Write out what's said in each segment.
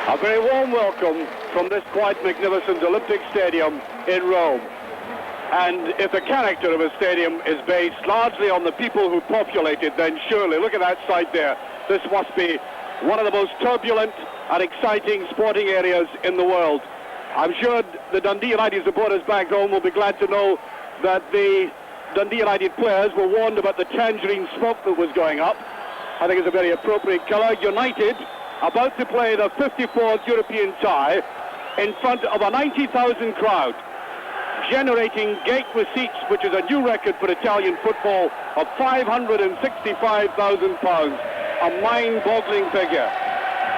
A very warm welcome from this quite magnificent Olympic Stadium in Rome. And if the character of a stadium is based largely on the people who populate it, then surely, look at that site there, this must be one of the most turbulent and exciting sporting areas in the world. I'm sure the Dundee United supporters back home will be glad to know that the Dundee United players were warned about the tangerine smoke that was going up. I think it's a very appropriate colour. United about to play the 54th European tie in front of a 90,000 crowd, generating gate receipts, which is a new record for Italian football, of £565,000, a mind-boggling figure.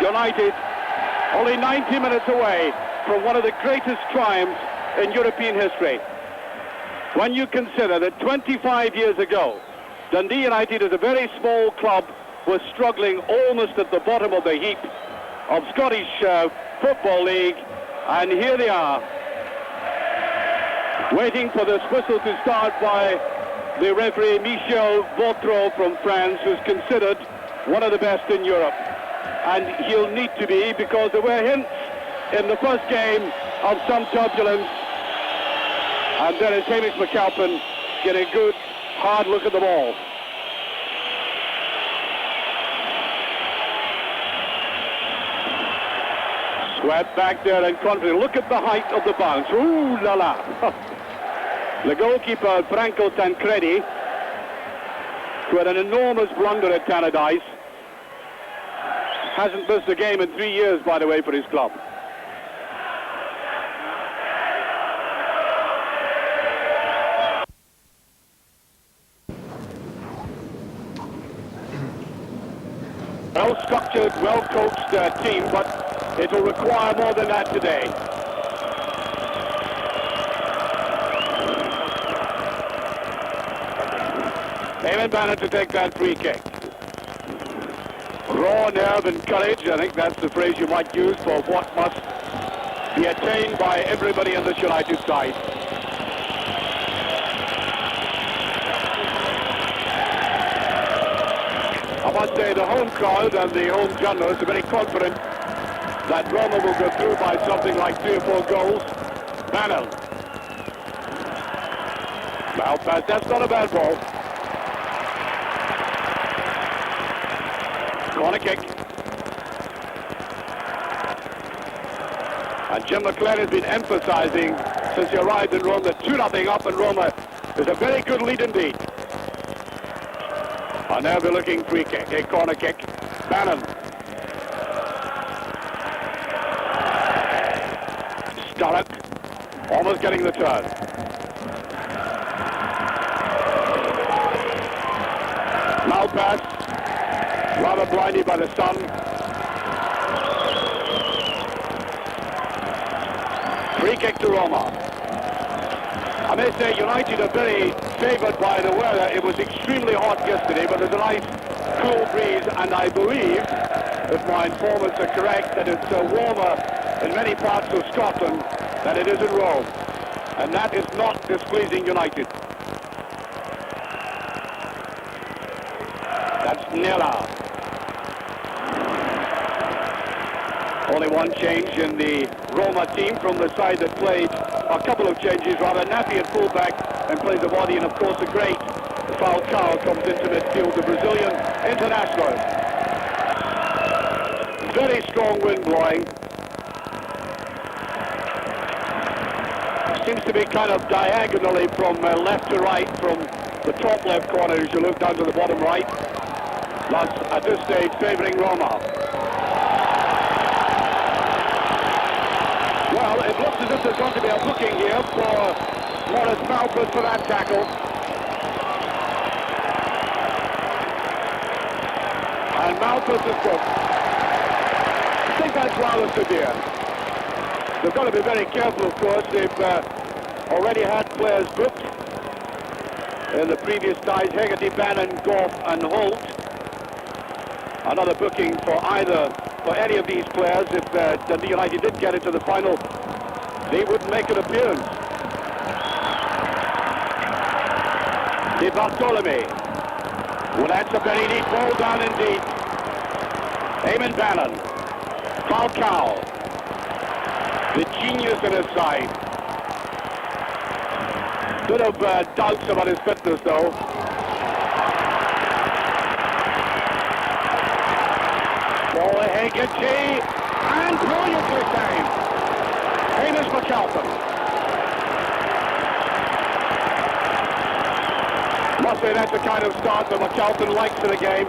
United only 90 minutes away from one of the greatest triumphs in European history. When you consider that 25 years ago, Dundee United, as a very small club, was struggling almost at the bottom of the heap of Scottish Football League, and here they are, waiting for this whistle to start by the referee Michel Vautreau from France, who's considered one of the best in Europe. And he'll need to be, because there were hints in the first game of some turbulence. And there is Hamish McAlpin getting a good, hard look at the ball. Swept back there and confident. Look at the height of the bounce. Ooh la la. The goalkeeper, Franco Tancredi, who had an enormous blunder at Tannadice, hasn't missed a game in 3 years, by the way, for his club. Well-structured, well-coached team, but it will require more than that today. Eamon Bannon to take that free kick. Raw nerve and courage, I think that's the phrase you might use for what must be attained by everybody on this United side. I must say the home crowd and the home journalists are very confident that Roma will go through by something like 3 or 4 goals. Bannon. Well, that's not a bad ball. Corner kick. And Jim McLean has been emphasizing since he arrived in Rome that 2-0 up in Roma is a very good lead indeed. And now they're looking free kick, a corner kick. Bannon. Sturrock, almost getting the turn. Malpass, rather blinded by the sun. Free kick to Roma. I may say United are very favoured by the weather. It was extremely hot yesterday, but there's a nice cool breeze, and I believe, if my informants are correct, that it's warmer in many parts of Scotland than it is in Rome. And that is not displeasing United. That's Nella. Only one change in the Roma team from the side that played, a couple of changes rather. Nappy at fullback and plays the body, and of course the great Falcao comes into midfield, the Brazilian international. Very strong wind blowing. Seems to be kind of diagonally from left to right, from the top left corner as you look down to the bottom right. Thus, at this stage, favouring Roma. Well, it looks as if there's going to be a booking here for Morris Malpass for that tackle. And Malpass is booked. I think that's rather severe. They've got to be very careful, of course. They've already had players booked in the previous ties. Hegarty, Bannon, Goff and Holt. Another booking for any of these players. If Dundee United did get into the final, they wouldn't make an appearance. Di Bartolome. Well, that's a very neat ball down indeed. Eamon Bannon. Falcao, the genius in his side. Bit of doubts about his fitness though. Ball Hegarty, and brilliantly timed. Hamish McAlpin. Must say that's the kind of start that McAlpin likes in the game.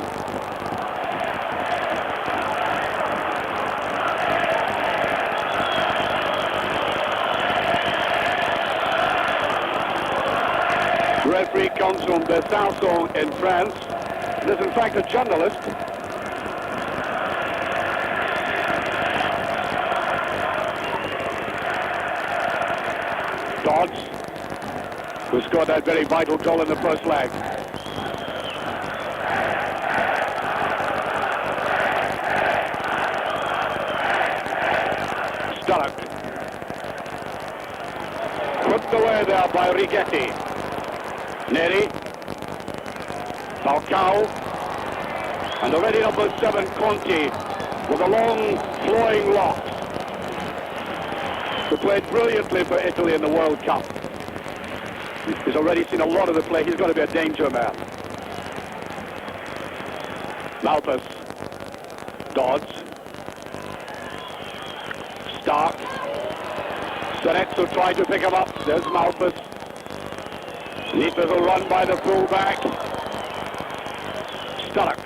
The referee comes from Besançon in France. He is in fact a journalist. Dodds, who scored that very vital goal in the first leg. Sturrock. Put away there by Rigetti. Neri. Falcao. And already number 7, Conti, with a long flowing locks, who played brilliantly for Italy in the World Cup. He's already seen a lot of the play. He's got to be a danger man. Malpas. Dodds. Stark. Serezzo tried to pick him up. There's Malpas. Neat little run by the fullback. Sturrock.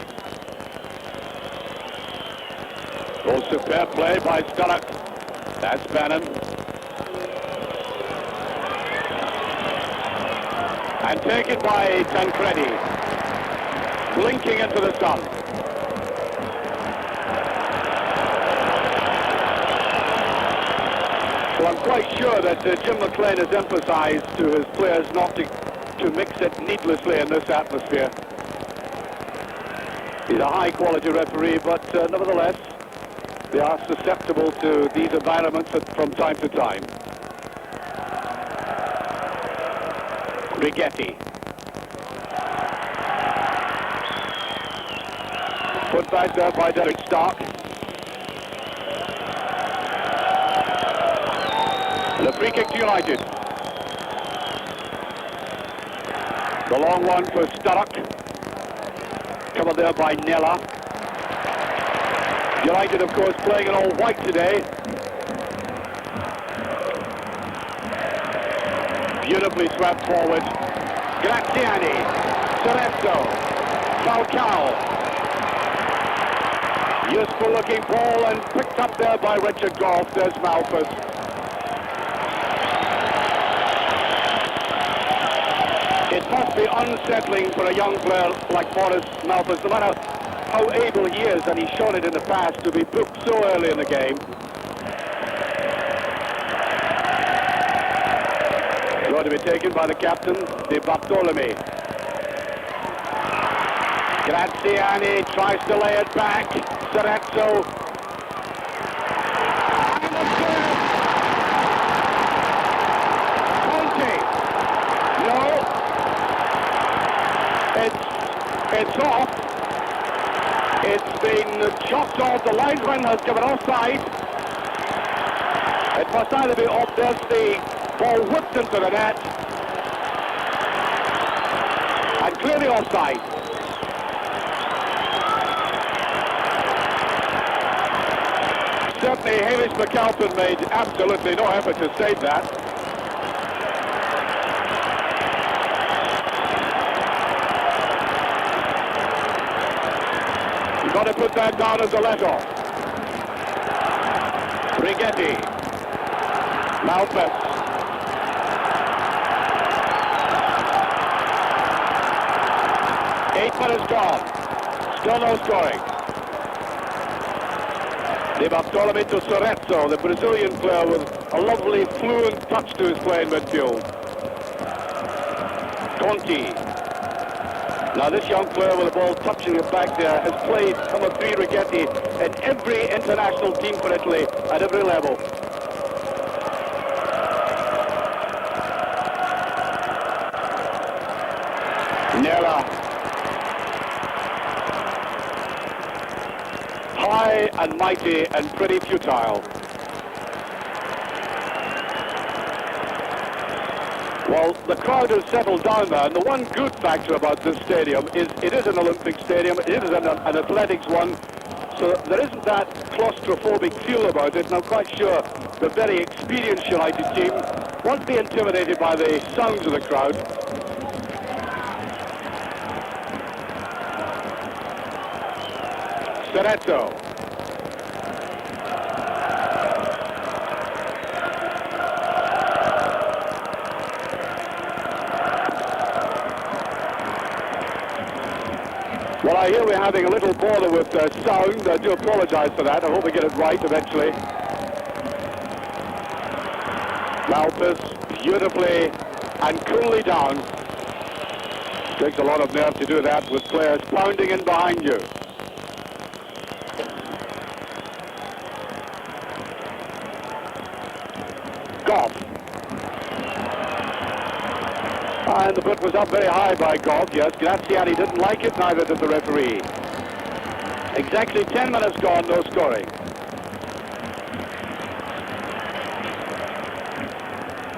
Oh, superb play by Sturrock. That's Bannon. And taken by Tancredi. Blinking into the sun. So I'm quite sure that Jim McLean has emphasized to his players not to mix it needlessly in this atmosphere. He's a high-quality referee, but nevertheless, they are susceptible to these environments from time to time. Rigetti. Put back there by Derek Stark. And a free kick to United. The long one for Sturrock. Covered there by Nella. United, of course, playing in all white today. Beautifully swept forward. Graziani. Serezzo. Falcao. Useful looking ball and picked up there by Richard Goff. There's Malpas. It must be unsettling for a young player like Maurice Malpas, no matter how able he is, and he's shown it in the past, to be booked so early in the game. Going to be taken by the captain, De Bartolome. Graziani tries to lay it back. Serezzo. And the serve. Conti. No. It's off. It's been chopped off. The linesman has given offside. It must either be off. There's the ball whipped into the net. And clearly offside. Certainly Hamish McAlpin made absolutely no effort to save that. You've got to put that down as a let-off. Rigetti. Malpas. Eight minutes gone. Still no scoring. De Bartolome to Serezzo, the Brazilian player with a lovely fluent touch to his play in midfield. Conti. Now this young player with the ball touching it back there has played number 3 Rigetti in every international team for Italy at every level. Nella. high and mighty and pretty futile. Well, the crowd has settled down there, and the one good factor about this stadium is it is an Olympic stadium, it is an athletics one, so there isn't that claustrophobic feel about it, and I'm quite sure the very experienced United team won't be intimidated by the sounds of the crowd. Cerezo. Well, I hear we're having a little bother with sound. I do apologise for that. I hope we get it right eventually. Malthus, beautifully and coolly down. Takes a lot of nerve to do that with players pounding in behind you. Goff. And the foot was up very high by Goff, yes. Graziani didn't like it, neither did the referee. Exactly 10 minutes gone, no scoring.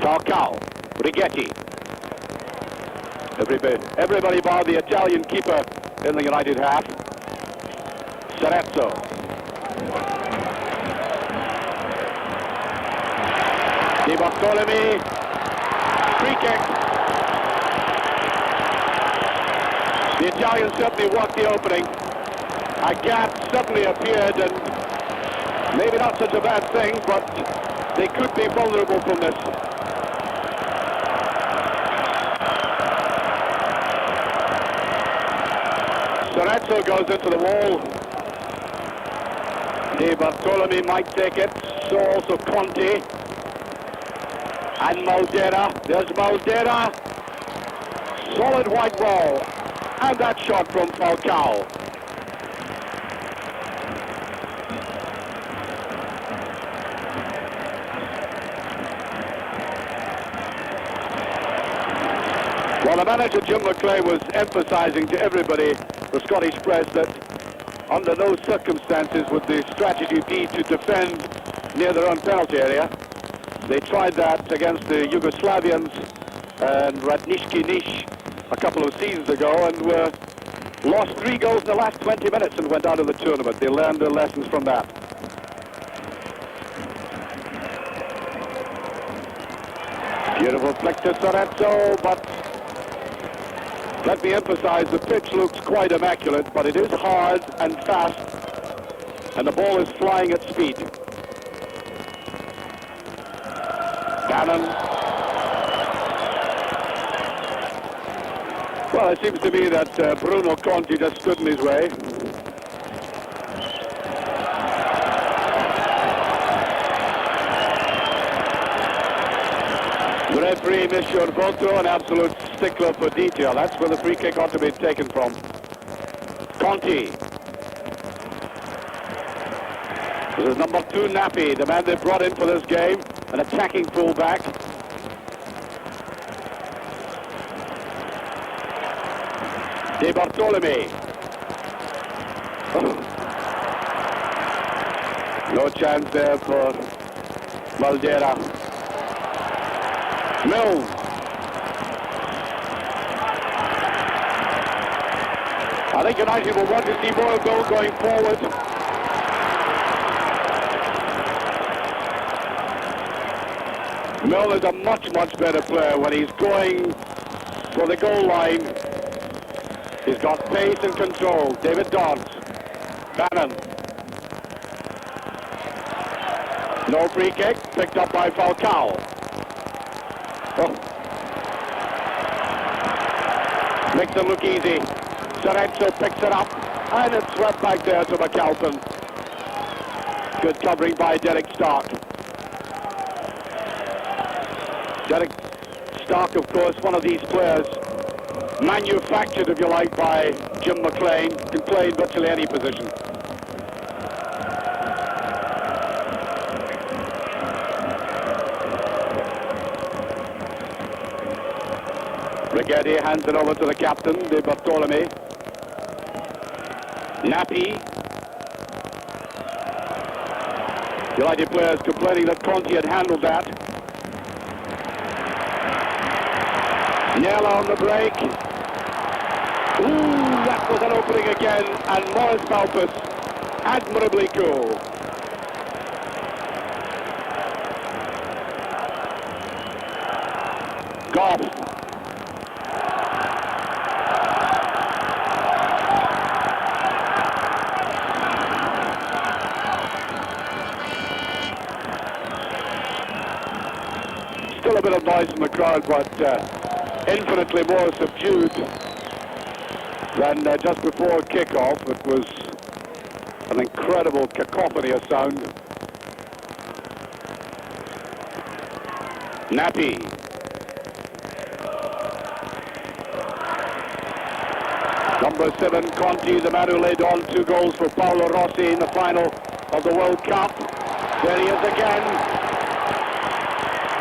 Falcao, Righetti. Everybody bar the Italian keeper in the United half. Cerezo. Di Bartolome. Free kick. The Italians certainly walked the opening. A gap suddenly appeared, and maybe not such a bad thing, but they could be vulnerable from this. Cerezo goes into the wall. Di Bartolome might take it, so also Conti. And Maldera, there's Maldera. Solid white wall. And that shot from Falcao. Well, the manager, Jim McLean, was emphasising to everybody, the Scottish press, that under no circumstances would the strategy be to defend near their own penalty area. They tried that against the Yugoslavians and Radnički Niš a couple of seasons ago, and lost 3 goals in the last 20 minutes and went out of the tournament. They learned their lessons from that. Beautiful flick to Cerezo, but let me emphasize, the pitch looks quite immaculate, but it is hard and fast, and the ball is flying at speed. Bannon. Well, it seems to me that Bruno Conti just stood in his way. The referee, Monsieur Votro, an absolute stickler for detail. That's where the free kick ought to be taken from. Conti. This is number 2, Nappi, the man they brought in for this game, an attacking fullback. Di Bartolome. Oh. No chance there for Maldera. Mills. I think United will want to see more goal going forward. Mills is a much better player when he's going for the goal line. He's got pace and control. David Dodds. Bannon. No free kick. Picked up by Falcao. Oh. Makes it look easy. Cerezo picks it up. And it's swept back there to McAlpin. Good covering by Derek Stark. Derek Stark, of course, one of these players, manufactured, if you like, by Jim McLean, can play in virtually any position. Righetti hands it over to the captain, Di Bartolome. Nappi. United players complaining that Conti had handled that. Nella on the break. Ooh, that was an opening again, and Morris Malpas admirably cool. Goff. Still a bit of noise from the crowd, but infinitely more subdued than just before kickoff. It was an incredible cacophony of sound. Nappy. Number 7, Conti, the man who laid on 2 goals for Paolo Rossi in the final of the World Cup. There he is again.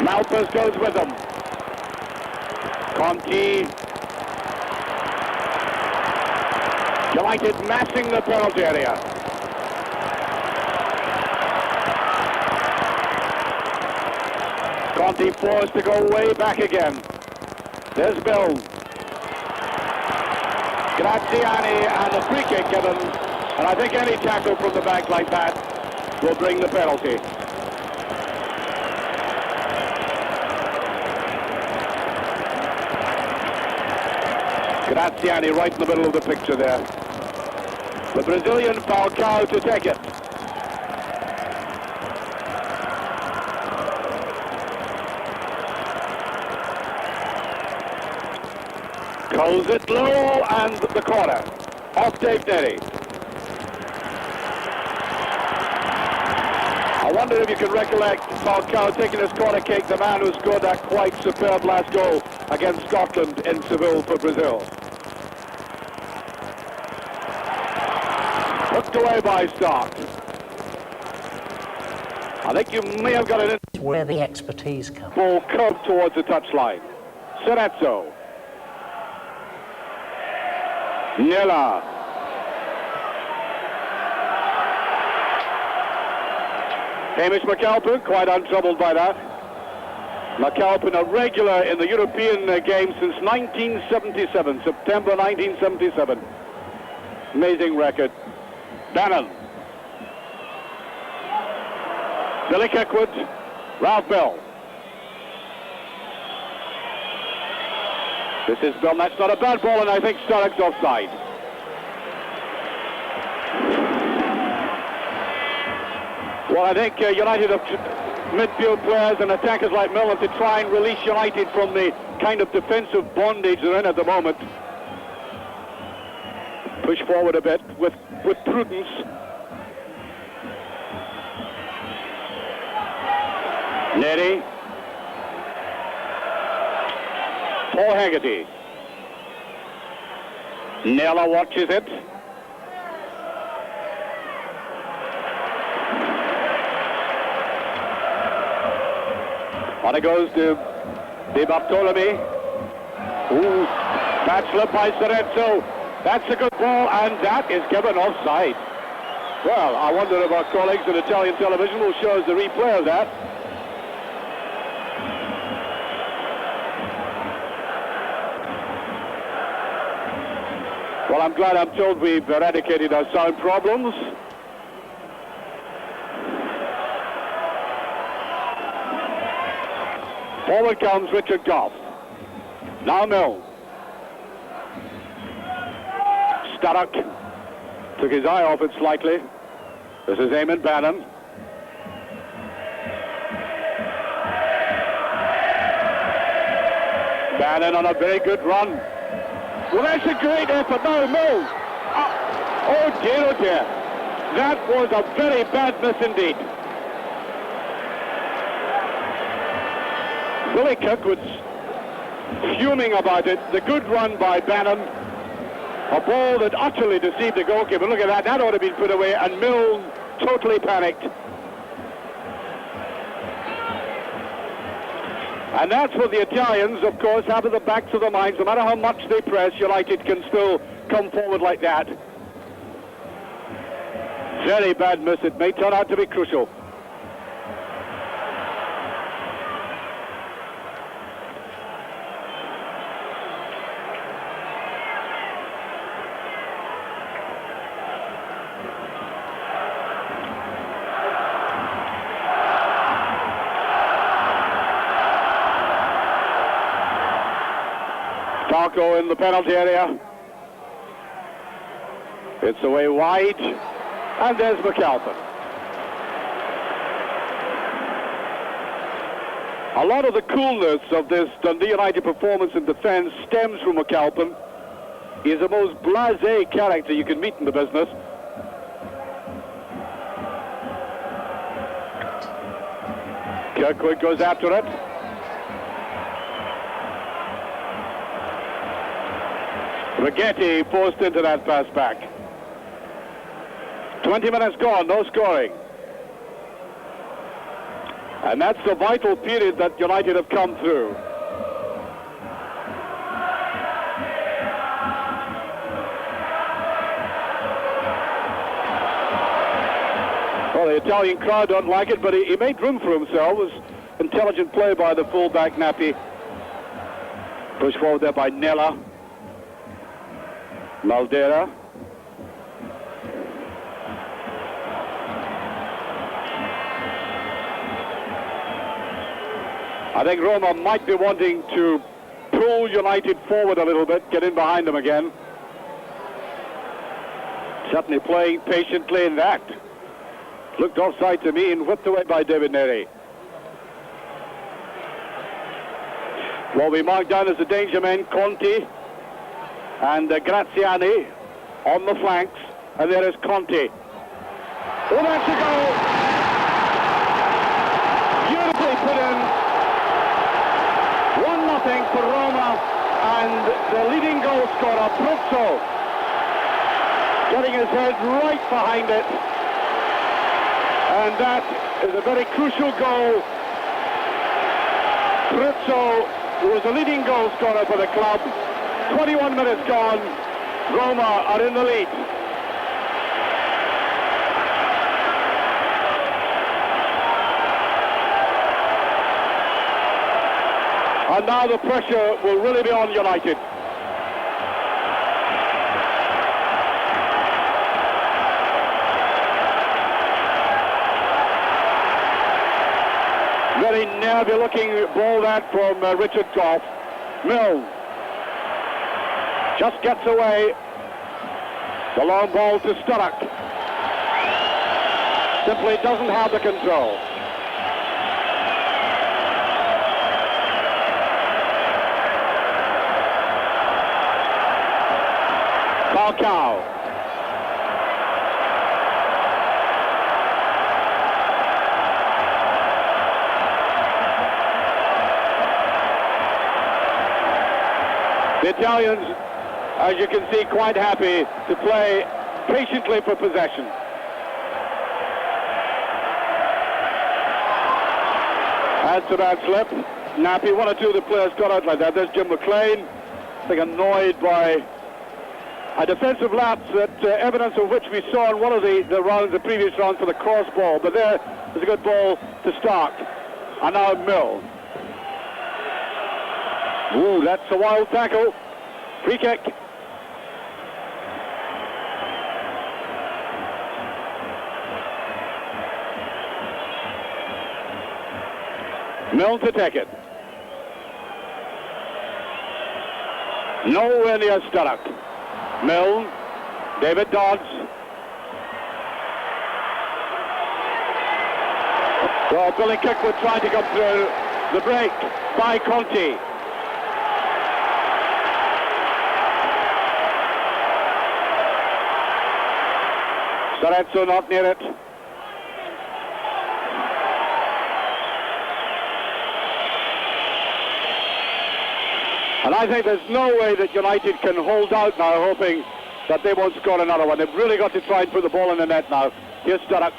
Malpas goes with him. Conti. United massing the penalty area. Conti forced to go way back again. There's Bill. Graziani and a free kick given. And I think any tackle from the back like that will bring the penalty. Graziani right in the middle of the picture there. The Brazilian Falcao to take it. Goes it low and the corner. Off Dave Netty. I wonder if you can recollect Falcao taking his corner kick, the man who scored that quite superb last goal against Scotland in Seville for Brazil. Hooked away by Stark. I think you may have got it in. Where the expertise comes. Ball curved towards the touchline. Cerezo. Nella. Hamish McAlpin, quite untroubled by that. McAlpin, a regular in the European game since 1977, September 1977. Amazing record. Bannon. Billy Kirkwood. Ralph Bell. This is Bell. That's not a bad ball, and I think Sturrock's offside. Well, I think United have midfield players and attackers like Milner to try and release United from the kind of defensive bondage they're in at the moment. Push forward a bit with prudence. Netty. Paul Haggerty. Nella watches it. On it goes to Di Bartolome. Ooh, bad slip by Cerezo. That's a good ball, and that is given offside. Well, I wonder if our colleagues at Italian television will show us the replay of that. Well, I'm glad I'm told we've eradicated our sound problems. Forward comes Richard Goff. Now Mill. Sturrock took his eye off it slightly. This is Eamon Bannon. Bannon on a very good run. Well, that's a great effort. Now Mill. Oh dear, oh dear. That was a very bad miss indeed. Billy Kirkwood's fuming about it. The good run by Bannon. A ball that utterly deceived the goalkeeper. Look at that. That ought to have been put away. And Mill totally panicked. And that's what the Italians, of course, have at the backs of their minds. No matter how much they press, United can still come forward like that. Very bad miss. It may turn out to be crucial. Marco in the penalty area. It's away wide, and there's McAlpin. A lot of the coolness of this Dundee United performance in defence stems from McAlpin. He's the most blasé character you can meet in the business. Kirkwood goes after it. Rigetti forced into that pass back. 20 minutes gone, no scoring. And that's the vital period that United have come through. Well, the Italian crowd don't like it, but he made room for himself. It was intelligent play by the fullback, Nappi. Pushed forward there by Nella. Maldera. I think Roma might be wanting to pull United forward a little bit, get in behind them again. Certainly playing patiently in that. Looked offside to me and whipped away by David Neri. Well, we marked down as the danger men, Conti and Graziani on the flanks, and there is Conti. Oh, that's a goal! Beautifully put in. 1-0 for Roma, and the leading goal scorer, Pruzzo, getting his head right behind it. And that is a very crucial goal. Pruzzo, who was the leading goal scorer for the club. 21 minutes gone, Roma are in the lead. And now the pressure will really be on United. Very nervy looking ball that from Richard Goff. Milne just gets away. The long ball to Sturrock. Simply doesn't have the control. Falcao. The Italians, as you can see, quite happy to play patiently for possession. Adds to that slip. Nappi, one or two of the players got out like that. There's Jim McLean, I think annoyed by a defensive lapse, that evidence of which we saw in one of the rounds, the previous round for the cross ball. But there's a good ball to Stark. And now Mill. Ooh, that's a wild tackle. Free kick. Mill to take it. Nowhere near Sturrock. Milne, David Dodds. Well, Billy Kirkwood trying to come through. The break by Conti. Sarezzo not near it. And I think there's no way that United can hold out now, hoping that they won't score another one. They've really got to try and put the ball in the net now. Here's Sturrock.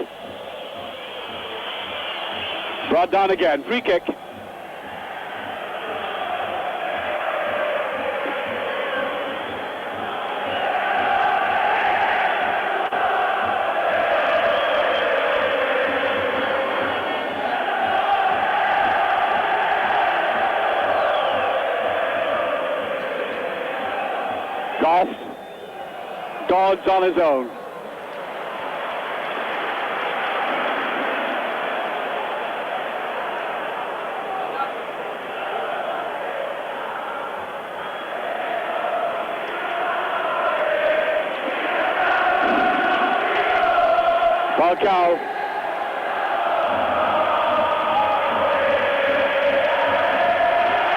Brought down again. Free kick. Goff. Dodds on his own. Falcao.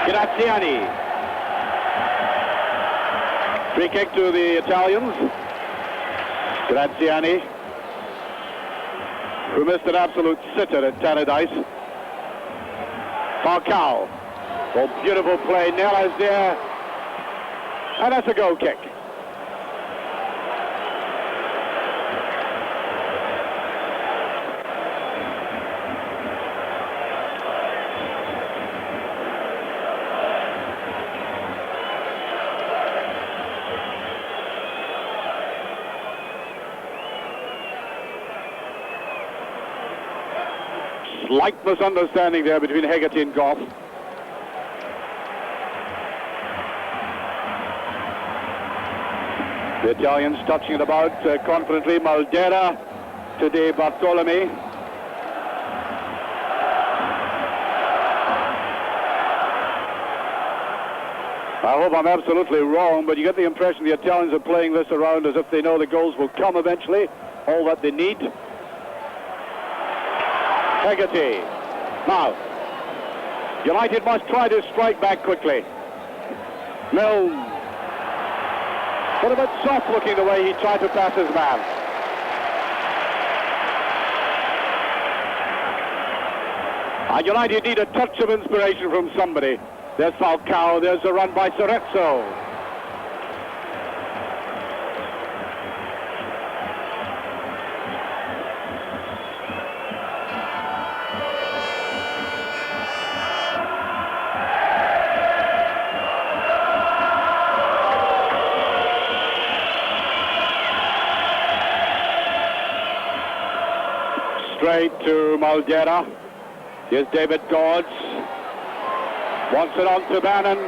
Graziani. Free kick to the Italians. Graziani, who missed an absolute sitter at Tannadice. Falcao. Oh, beautiful play. Nella's there. And that's a goal kick. Slight misunderstanding there between Hegarty and Goff. The Italians touching it about confidently. Maldera to De Bartolome. I hope I'm absolutely wrong, but you get the impression the Italians are playing this around as if they know the goals will come eventually, all that they need. Hegarty. Now, United must try to strike back quickly. Milne. What a bit soft looking the way he tried to pass his man. And United need a touch of inspiration from somebody. There's Falcao, there's a run by Cerezo. Straight to Maldera. Here's David Dodds. Wants it on to Bannon.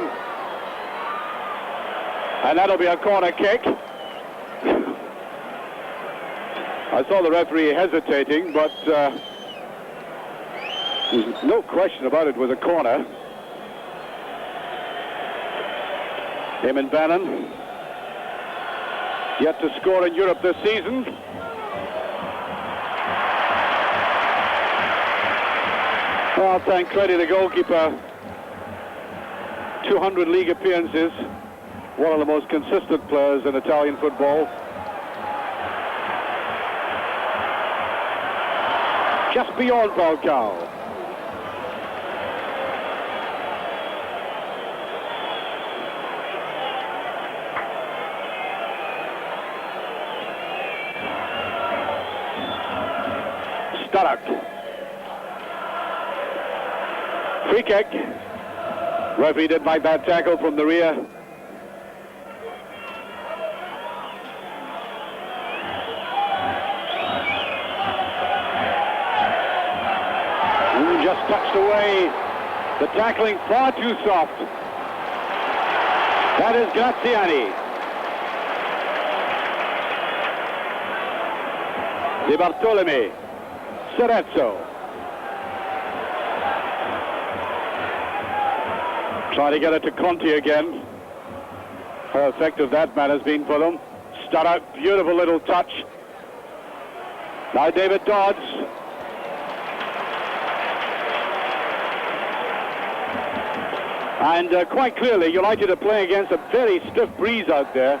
And that'll be a corner kick. I saw the referee hesitating, but there's no question about it was a corner. Eamon Bannon, yet to score in Europe this season. Well, Tancredi, the goalkeeper, 200 league appearances, one of the most consistent players in Italian football. Just beyond Falcao. Stark. Free kick. Referee didn't like that tackle from the rear. Just touched away. The tackling far too soft. That is Graziani. De Bartolome. Cerezo. Trying to get it to Conti again. How effective that man has been for them. Stark, beautiful little touch. Now David Dodds. And quite clearly, United are playing against a very stiff breeze out there.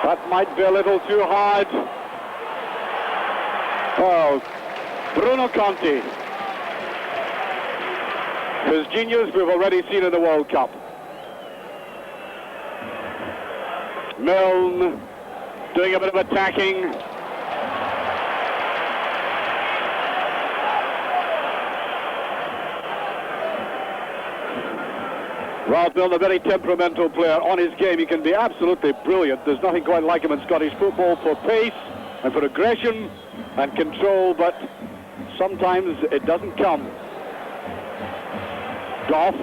That might be a little too hard. Oh, Bruno Conti. His genius we've already seen in the World Cup. Milne doing a bit of attacking. Ralph Milne, a very temperamental player. On his game, he can be absolutely brilliant. There's nothing quite like him in Scottish football for pace and for aggression and control, but sometimes it doesn't come. Goff.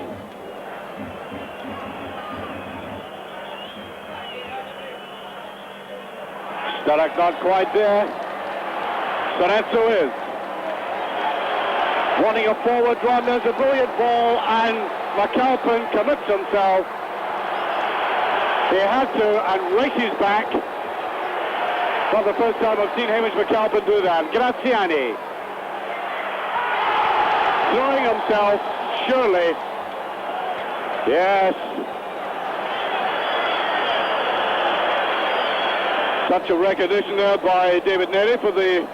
Stark not quite there. Cerezo is. Wanting a forward run, there's a brilliant ball, and McAlpin commits himself. He had to and races back. Not the first time I've seen Hamish McAlpin do that. Graziani throwing himself, surely. Yes. Such a recognition there by David Neri for the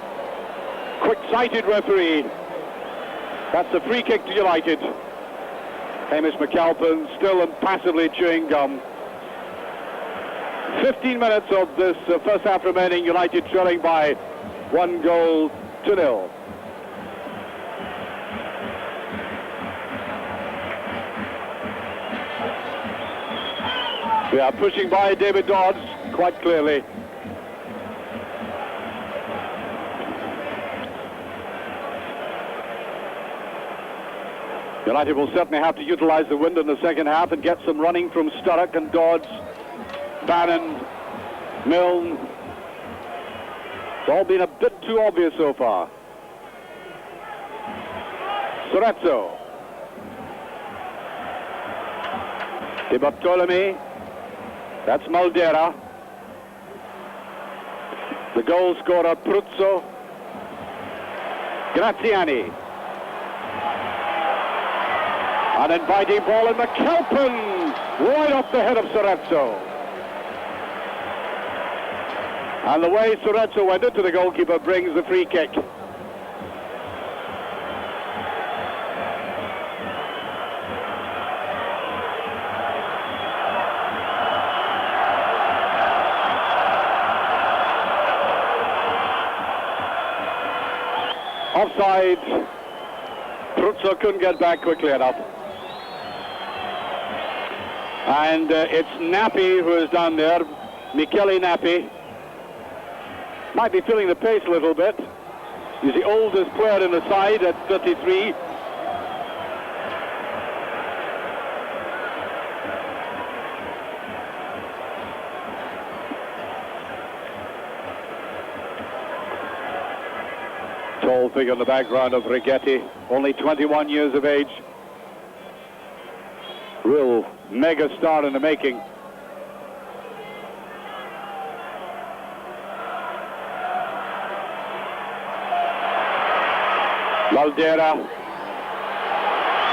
quick-sighted referee. That's a free kick to United. Hamish McAlpin still impassively chewing gum. 15 minutes of this first half remaining, United trailing by 1-0. We are pushing by David Dodds quite clearly. United will certainly have to utilize the wind in the second half and get some running from Sturrock and Dodds, Bannon, Milne. It's all been a bit too obvious so far. Sorezzo. De Bartolome. That's Maldera. The goal scorer, Pruzzo. Graziani. An inviting ball, and McAlpin right off the head of Sorezzo. And the way Sorezzo went into the goalkeeper brings the free kick. Offside. Pruzzo couldn't get back quickly enough. And it's Nappi who is down there, Michele Nappi. Might be feeling the pace a little bit. He's the oldest player in the side at 33. Tall figure in the background of Righetti, only 21 years of age. Real mega star in the making. Maldera.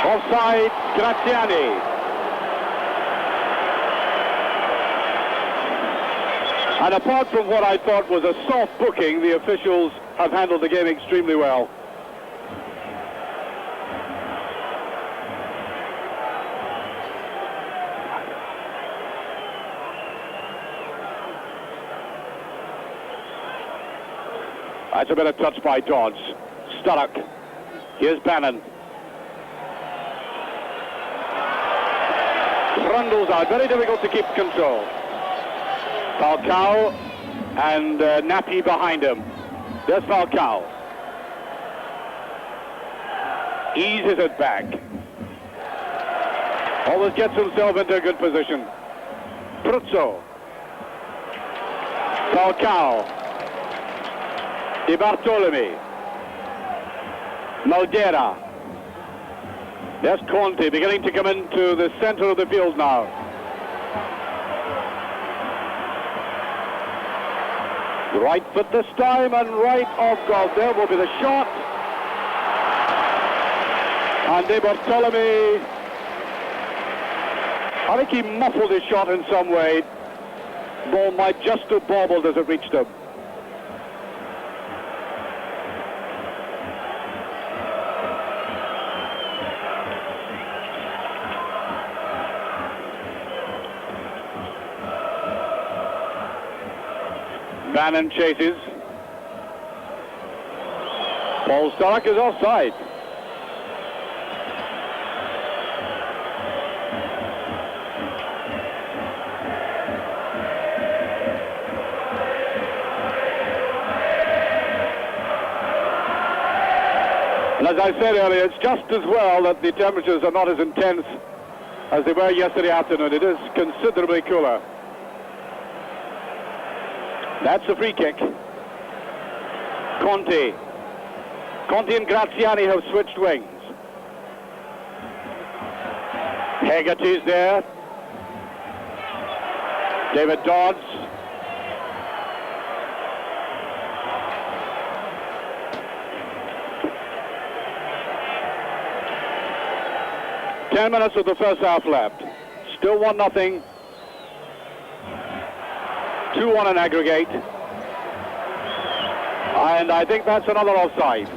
Offside, Graziani. And apart from what I thought was a soft booking, the officials have handled the game extremely well. That's a bit of touch by Dodds. Sturrock. Here's Bannon. Trundles out. Very difficult to keep control. Falcao and Nappi behind him. There's Falcao. Eases it back. Always gets himself into a good position. Pruzzo. Falcao. De Bartolome. Maldera. There's Conte beginning to come into the center of the field now. Right foot this time and right off guard. There will be the shot. And De Bartolome, I think he muffled his shot in some way. Ball might just have bobbled as it reached him. Bannon chases. Paul Sturrock is offside. And as I said earlier, it's just as well that the temperatures are not as intense as they were yesterday afternoon. It is considerably cooler. That's a free kick. Conte. Conte and Graziani have switched wings. Hegarty's there. David Dodds. Ten minutes of the first half left. Still 1-0. 2-1 in aggregate. And I think that's another offside.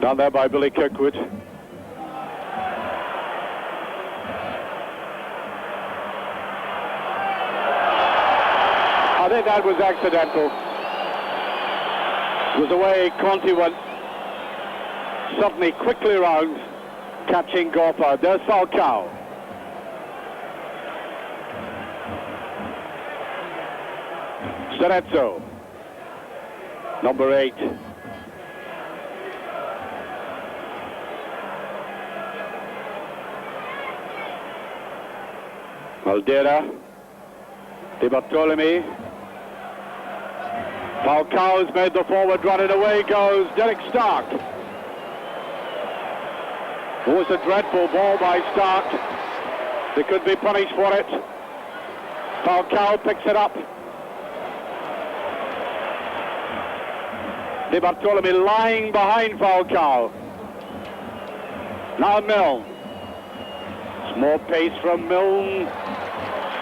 Done there by Billy Kirkwood. I think that was accidental. It was the way Conti went suddenly quickly round, catching Gorpa. There's Falcao. Serezzo, number 8. Aldera, Di Bartolome. Falcao's made the forward run, and away goes Derek Stark. It was a dreadful ball by Stark. They could be punished for it. Falcao picks it up. Di Bartolome lying behind Falcao. Now Milne. It's more pace from Milne.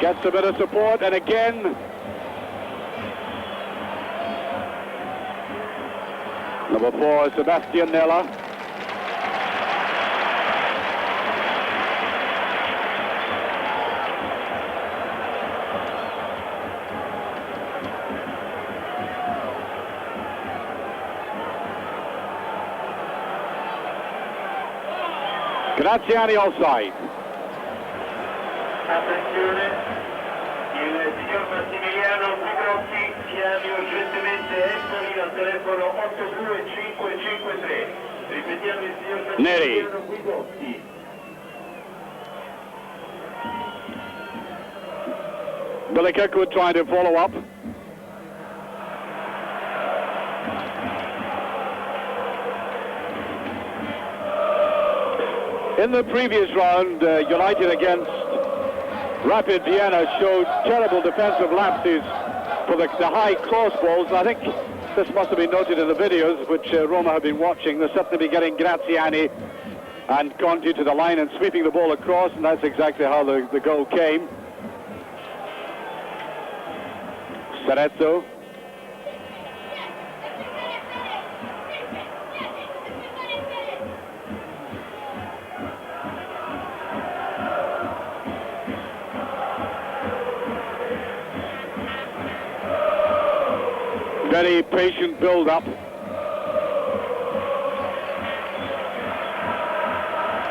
Gets a bit of support, and again number 4, Sebastian Nella. Graziani offside. Attenzione, il signor Massimiliano Bugrocchi chiami urgentemente Empoli al telefono 82553. Ripetiamo il signor Massimiliano Bugrocchi. Billy Kirkwood trying to follow up. In the previous round, United against Rapid Vienna showed terrible defensive lapses for the high cross balls. I think this must have been noted in the videos, which Roma have been watching. They'll certainly be getting Graziani and Conti to the line and sweeping the ball across, and that's exactly how the goal came. Serezzo. Very patient build-up.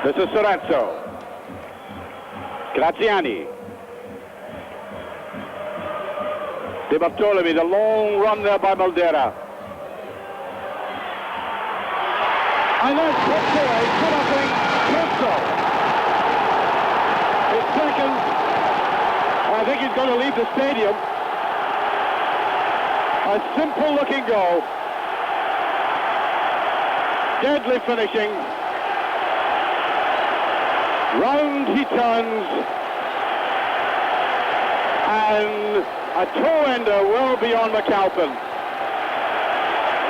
This is Serezzo. Graziani. Di Bartolome, the long run there by Maldera. And that's put away, 2-0, Pozzo. His second. I think he's going to leave the stadium. A simple-looking goal. Deadly finishing. Round he turns. And a toe-ender well beyond McAlpin.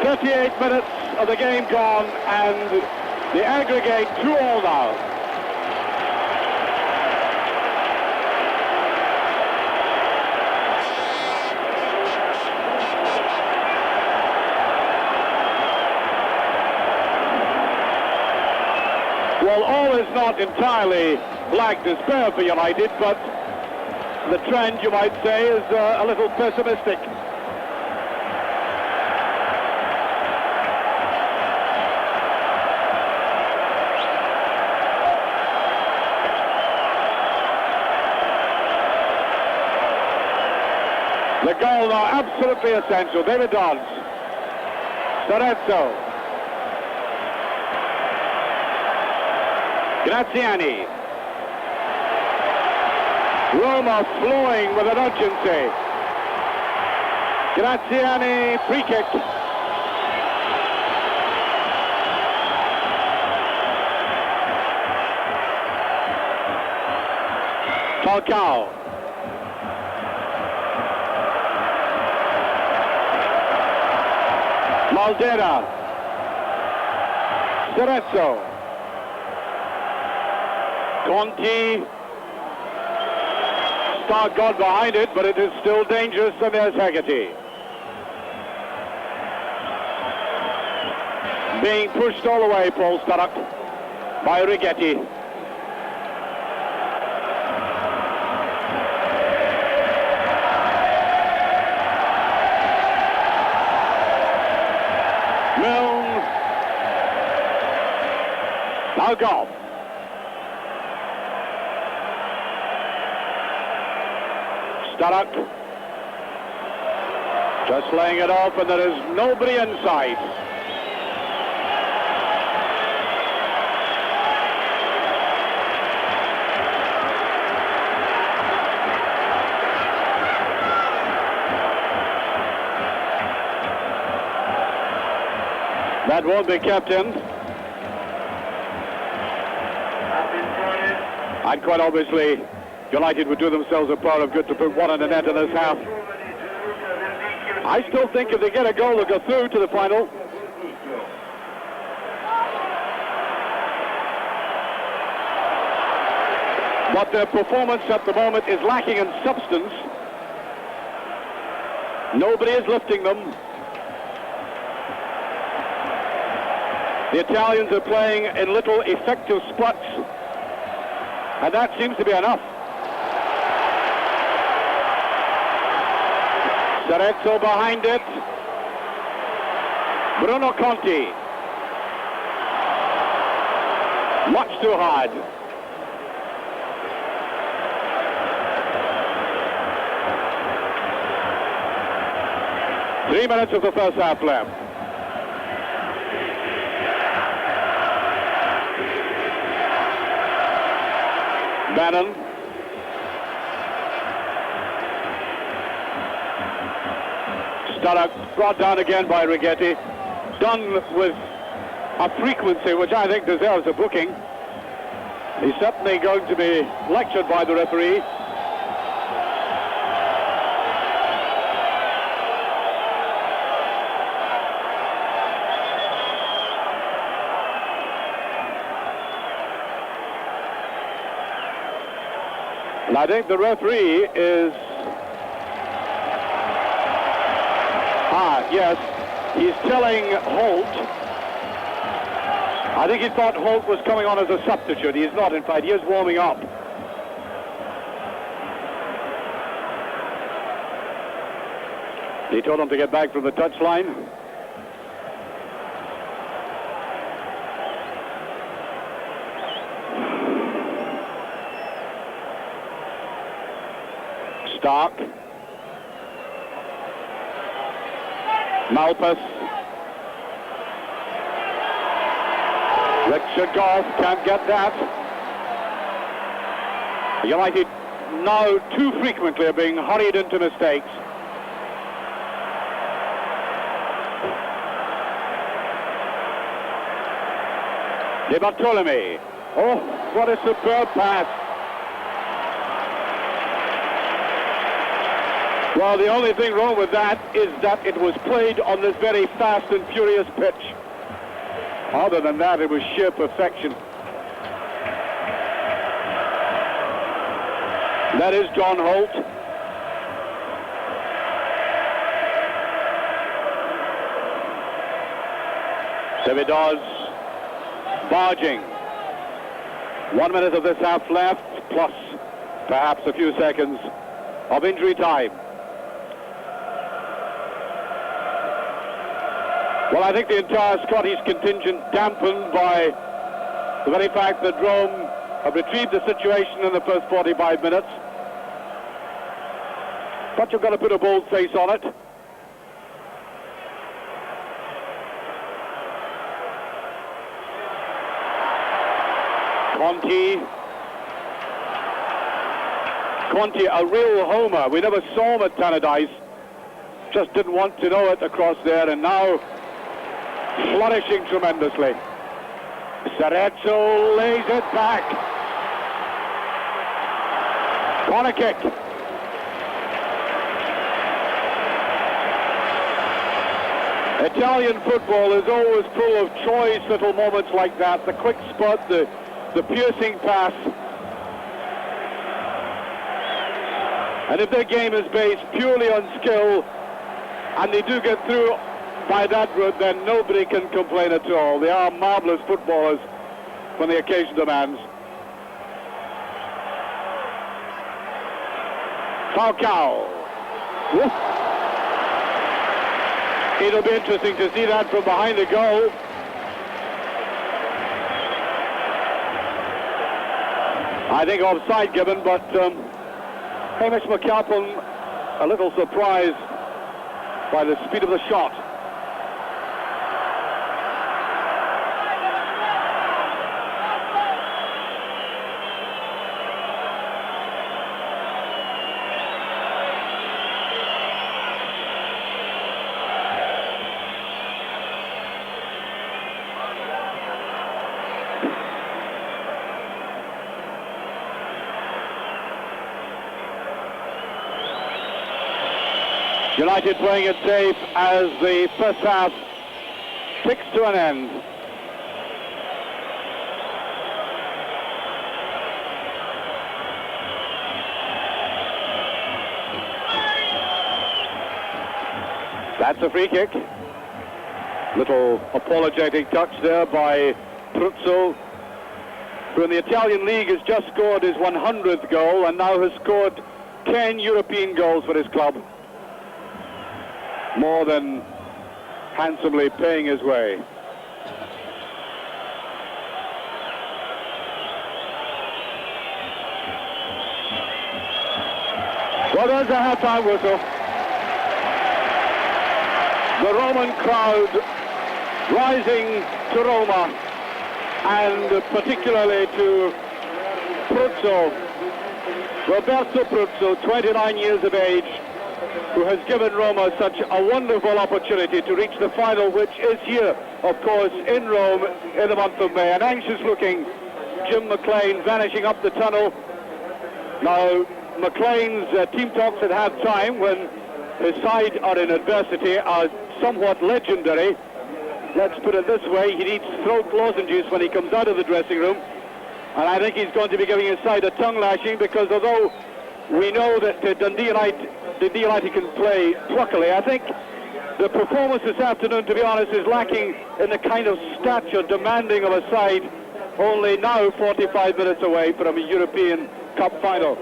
38 minutes of the game gone, and the aggregate 2-2 now. Well, all is not entirely black despair for United, but the trend, you might say, is a little pessimistic. The goal now absolutely essential. David Dodds. Serezzo. Graziani. Roma flowing with an urgency. Graziani, free kick. Falcao. Maldera. Cerezo. Conti. Star got behind it, but it is still dangerous, and there's Haggerty. Being pushed all the way, Paul Sturrock, by Righetti. Milne. Now Goff. Sturrock. Just laying it off, and there is nobody inside. That won't be kept in. And quite obviously, United would do themselves a power of good to put one in the net in this half. I still think if they get a goal, they'll go through to the final. But their performance at the moment is lacking in substance. Nobody is lifting them. The Italians are playing in little effective spots, and that seems to be enough. Cerezo behind it. Bruno Conti. Much too hard. Three minutes of the first half left. Bannon. Sturrock brought down again by Righetti. Done with a frequency which I think deserves a booking. He's certainly going to be lectured by the referee. And I think the referee is... yes, he's telling Holt. I think he thought Holt was coming on as a substitute. He is not, in fact. He is warming up. He told him to get back from the touchline. Stark. Malpas. Richard Goff can't get that. United now too frequently are being hurried into mistakes. De Bartolome. Oh, what a superb pass. Well, the only thing wrong with that is that it was played on this very fast and furious pitch. Other than that, it was sheer perfection. That is John Holt. Sevidos barging. 1 minute of this half left, plus perhaps a few seconds of injury time. Well, I think the entire Scottish contingent dampened by the very fact that Rome have retrieved the situation in the first 45 minutes. But you've got to put a bold face on it. Conti. Conte, a real homer. We never saw him at Tannadice. Just didn't want to know it across there, and now flourishing tremendously. Serezzo lays it back. Corner kick. Italian football is always full of choice little moments like that. The quick spot, the piercing pass. And if their game is based purely on skill, and they do get through by that route, then nobody can complain at all. They are marvellous footballers when the occasion demands. Falcao. Woof. It'll be interesting to see that from behind the goal. I think offside given, but Hamish McAlpin a little surprised by the speed of the shot. United playing it safe as the first half ticks to an end. That's a free kick. Little apologetic touch there by Pruzzo, who in the Italian league has just scored his 100th goal and now has scored 10 European goals for his club. More than handsomely paying his way. Well, there's a half-time whistle. The Roman crowd rising to Roma, and particularly to Pruzzo, Roberto Pruzzo, 29 years of age, who has given Roma such a wonderful opportunity to reach the final, which is here, of course, in Rome in the month of May. An anxious-looking Jim McLean vanishing up the tunnel. Now, McLean's team talks at half-time, when his side are in adversity, are somewhat legendary. Let's put it this way, he needs throat lozenges when he comes out of the dressing room. And I think he's going to be giving his side a tongue lashing, because although we know that Dundee United can play pluckily, I think the performance this afternoon, to be honest, is lacking in the kind of stature demanding of a side only now 45 minutes away from a European Cup final.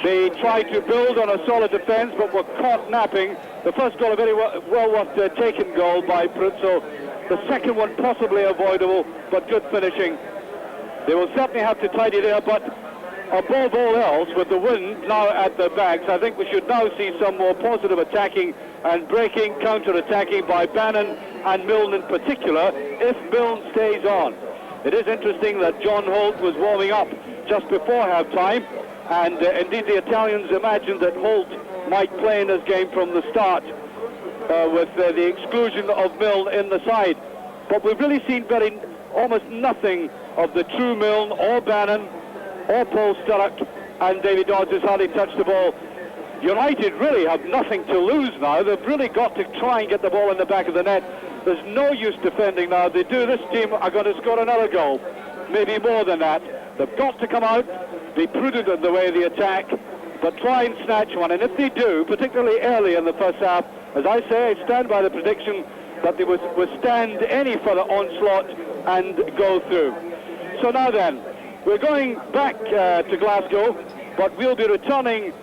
They tried to build on a solid defence, but were caught napping. The first goal, a very well worth taken goal by Pruzzo. The second one possibly avoidable, but good finishing. They will certainly have to tidy there, but above all else, with the wind now at their backs, I think we should now see some more positive attacking and breaking, counter-attacking by Bannon and Milne in particular, if Milne stays on. It is interesting that John Holt was warming up just before half-time, and indeed the Italians imagined that Holt might play in this game from the start with the exclusion of Milne in the side. But we've really seen almost nothing of the true Milne or Bannon or Paul Sturrock, and David Dodds has hardly touched the ball. United really have nothing to lose now. They've really got to try and get the ball in the back of the net. There's no use defending now. They do, this team are going to score another goal, maybe more than that. They've got to come out, be prudent in the way they attack, but try and snatch one. And if they do, particularly early in the first half, as I say, I stand by the prediction that they would withstand any further onslaught and go through. So now then, we're going back to Glasgow, but we'll be returning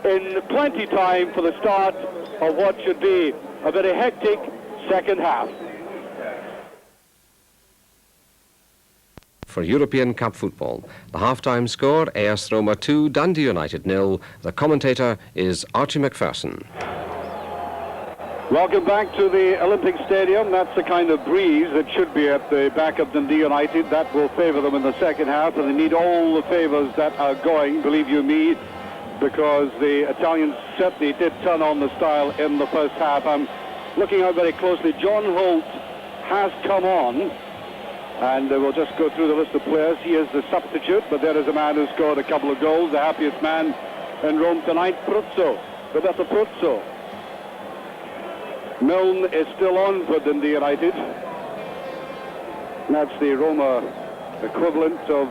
in plenty time for the start of what should be a very hectic second half. For European Cup football, the half-time score, AS Roma 2, Dundee United 0. The commentator is Archie McPherson. Welcome back to the Olympic Stadium. That's the kind of breeze that should be at the back of Dundee United. That will favour them in the second half, and they need all the favours that are going, believe you me, because the Italians certainly did turn on the style in the first half. I'm looking out very closely. John Holt has come on, and we'll just go through the list of players. He is the substitute, but there is a man who scored a couple of goals, the happiest man in Rome tonight, Roberto Pruzzo. Milne is still on for Dundee United. That's the Roma equivalent of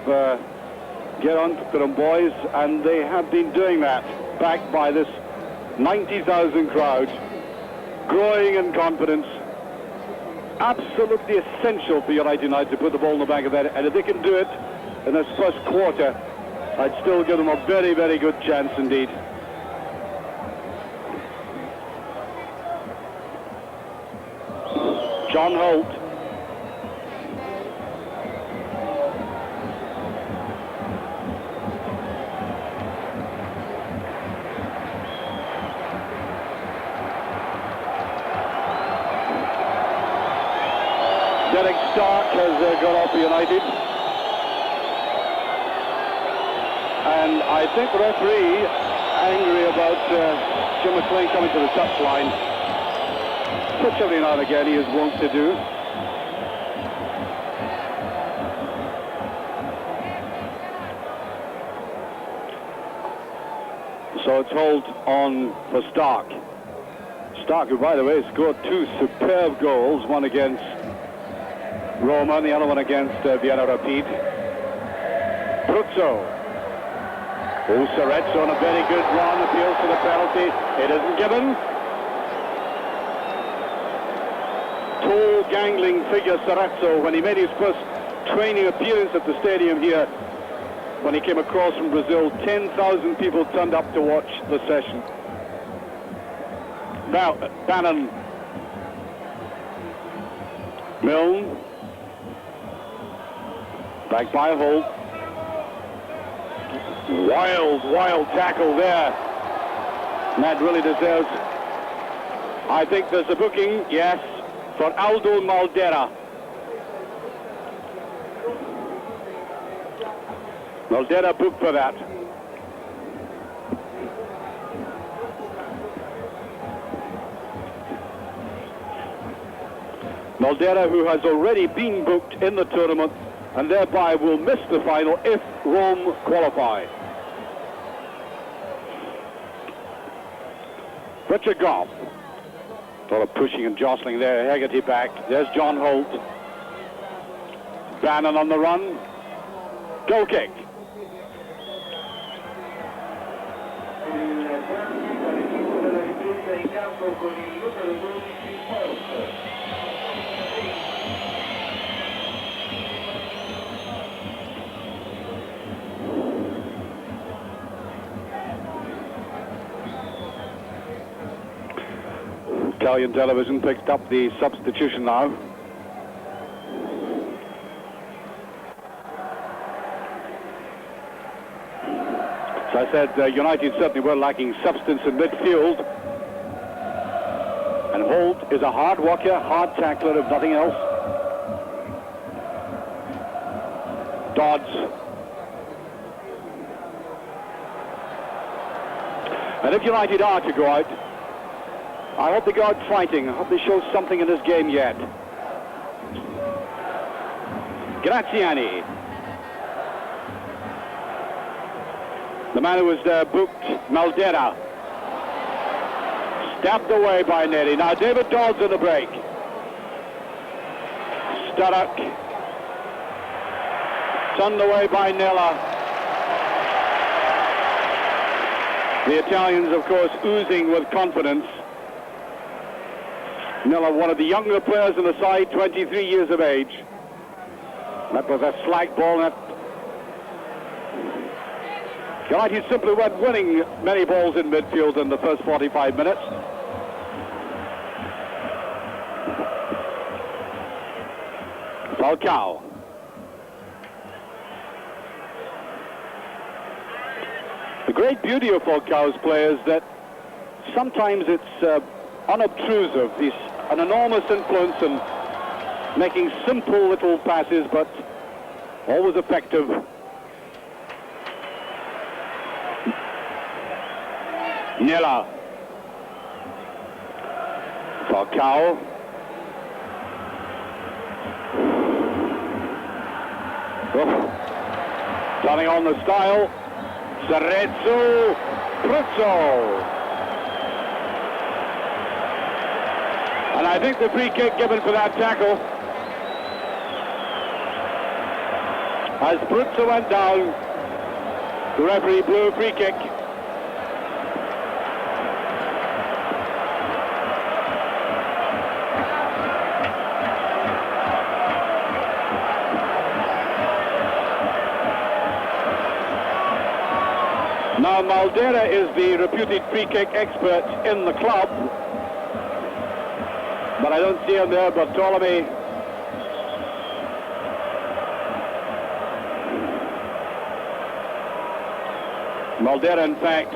get on to them, boys, and they have been doing that, backed by this 90,000 crowd, growing in confidence. Absolutely essential for United to put the ball in the back of that, and if they can do it in this first quarter, I'd still give them a very, very good chance indeed. John Holt. Derek Stark has got off for United. And I think the referee angry about Jim McLean coming to the touchline, which every now and again he is wont to do. So it's hold on for Stark. Stark, who by the way scored two superb goals, one against Roma and the other one against Vienna Rapid. Pruzzo. Serezzo on a very good run, appeals for the penalty. It isn't given. Tall, gangling figure Serezzo, when he made his first training appearance at the stadium here, when he came across from Brazil, 10,000 people turned up to watch the session. Now, Bannon. Milne. Back by Holt. Wild tackle there. And that really deserves, I think there's a booking, yes, for Aldo Maldera. Maldera booked for that. Maldera, who has already been booked in the tournament and thereby will miss the final if Rome qualify. Richard Goff. A lot of pushing and jostling there. Hegarty back. There's John Holt. Bannon on the run. Goal kick. Italian television picked up the substitution now. As I said, United certainly were lacking substance in midfield. And Holt is a hard worker, hard tackler, if nothing else. Dodds. And if United are to go out, I hope they go out fighting. I hope they show something in this game yet. Graziani. The man who was booked, Maldera. Stabbed away by Neri. Now David Dodds in the break. Sturrock. Turned away by Nella. The Italians, of course, oozing with confidence. Nella, one of the younger players on the side, 23 years of age. That was a slag ball. United simply weren't winning many balls in midfield in the first 45 minutes. Falcao. The great beauty of Falcao's play is that sometimes it's unobtrusive. He's an enormous influence in making simple little passes, but always effective. Nella. Falcao. Turning on the style. Serezzo. Pruzzo. And I think the free kick given for that tackle. As Pruzzo went down, the referee blew a free kick. Now Maldera is the reputed free kick expert in the club, but I don't see him there. Bartolome. Maldera, in fact,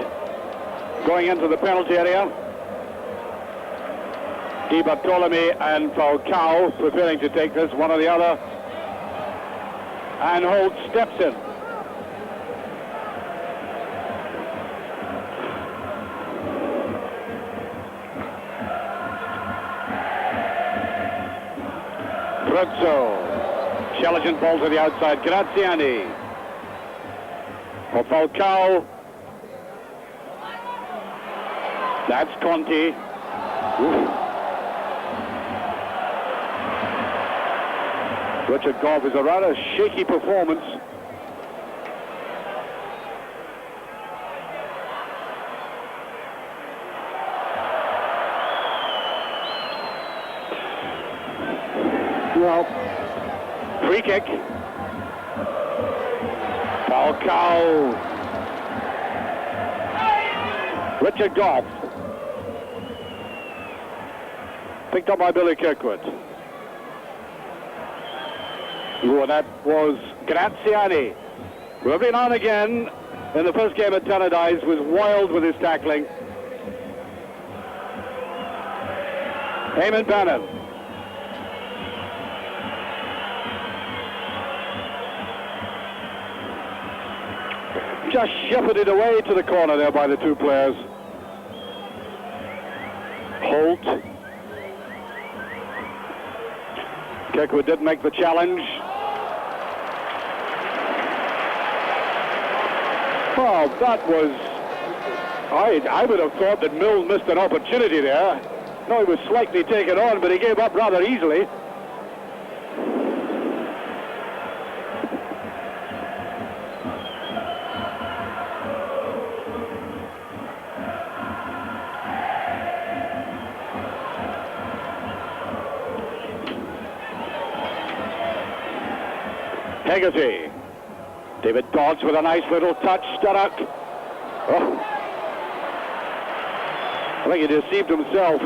going into the penalty area. Di Bartolome and Falcao preparing to take this, one or the other. And Holt steps in. Pruzzo. Intelligent ball to the outside. Graziani. For Falcao. That's Conti. Oof. Richard Goff is a rather shaky performance. Well, free kick. Falcao. Richard Goff. Picked up by Billy Kirkwood. Oh, that was Graziani, who every now and again in the first game at Tannadice was wild with his tackling. Eamon Bannon. Just shepherded away to the corner there by the two players. Holt. Kirkwood did make the challenge. Oh, that was... I would have thought that Mills missed an opportunity there. No, he was slightly taken on, but he gave up rather easily. Hegarty. David Dodds with a nice little touch. Sturrock. Oh. I think he deceived himself.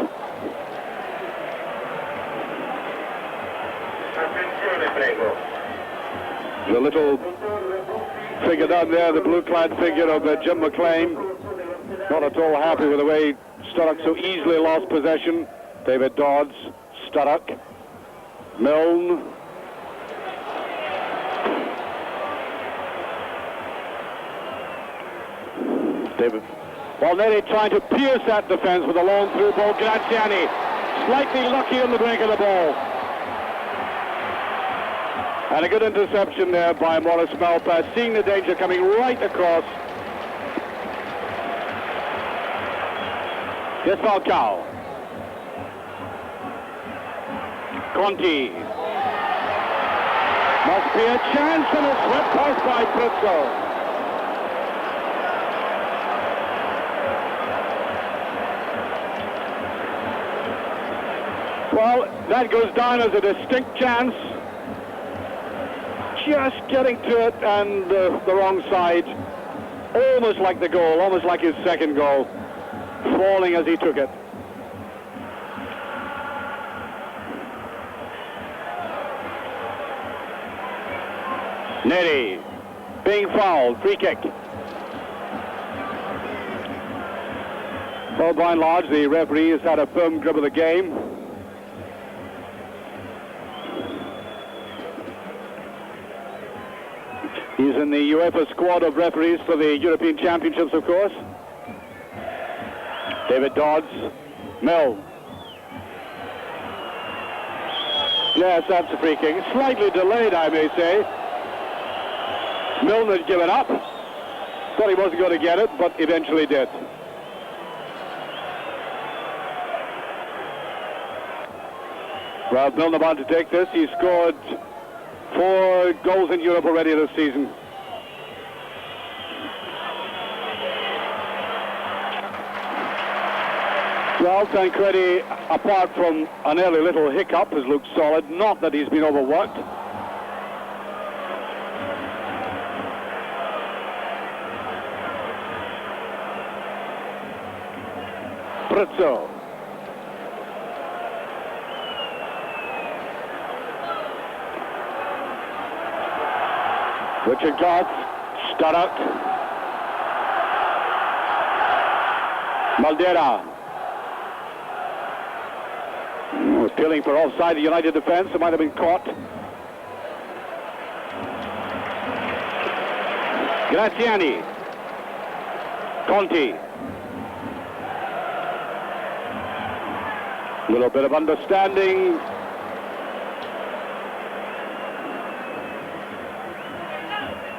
The little figure down there, the blue-clad figure of Jim McLean. Not at all happy with the way Sturrock so easily lost possession. David Dodds, Sturrock, Milne. David. Well, nearly trying to pierce that defense with a long through ball. Graziani, slightly lucky on the break of the ball. And a good interception there by Maurice Malpass, seeing the danger coming right across. Here's Falcao. Conti. Must be a chance, and it's swept past by Pruzzo. Well, that goes down as a distinct chance. Just getting to it and the wrong side. Almost like the goal, almost like his second goal. Falling as he took it. Neri being fouled, free kick. Well, by and large, the referee has had a firm grip of the game. He's in the UEFA squad of referees for the European Championships, of course. David Dodds, Mill. Yes, that's a free kick. Slightly delayed, I may say. Milne had given up. Thought he wasn't going to get it, but eventually did. Well, Milne about to take this. He scored 4 goals in Europe already this season. Well, Tancredi, apart from an early little hiccup, has looked solid. Not that he's been overworked. Prizzo. Richard Goff, Starrett. Maldera. Appealing for offside, the United defence. It might have been caught. Graziani. Conti. A little bit of understanding.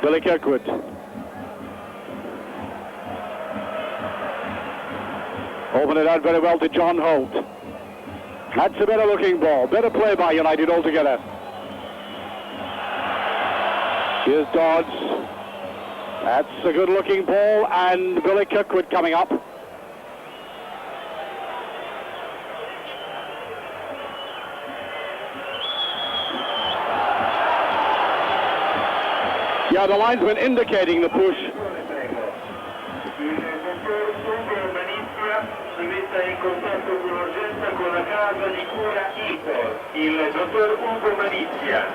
Billy Kirkwood. Open it out very well to John Holt. That's a better looking ball. Better play by United altogether. Here's Dodds. That's a good looking ball, and Billy Kirkwood coming up. Yeah, the linesman indicating the push. Si metta in contatto con urgenza con la casa di cura ICOR, il dottor Ugo Malizia.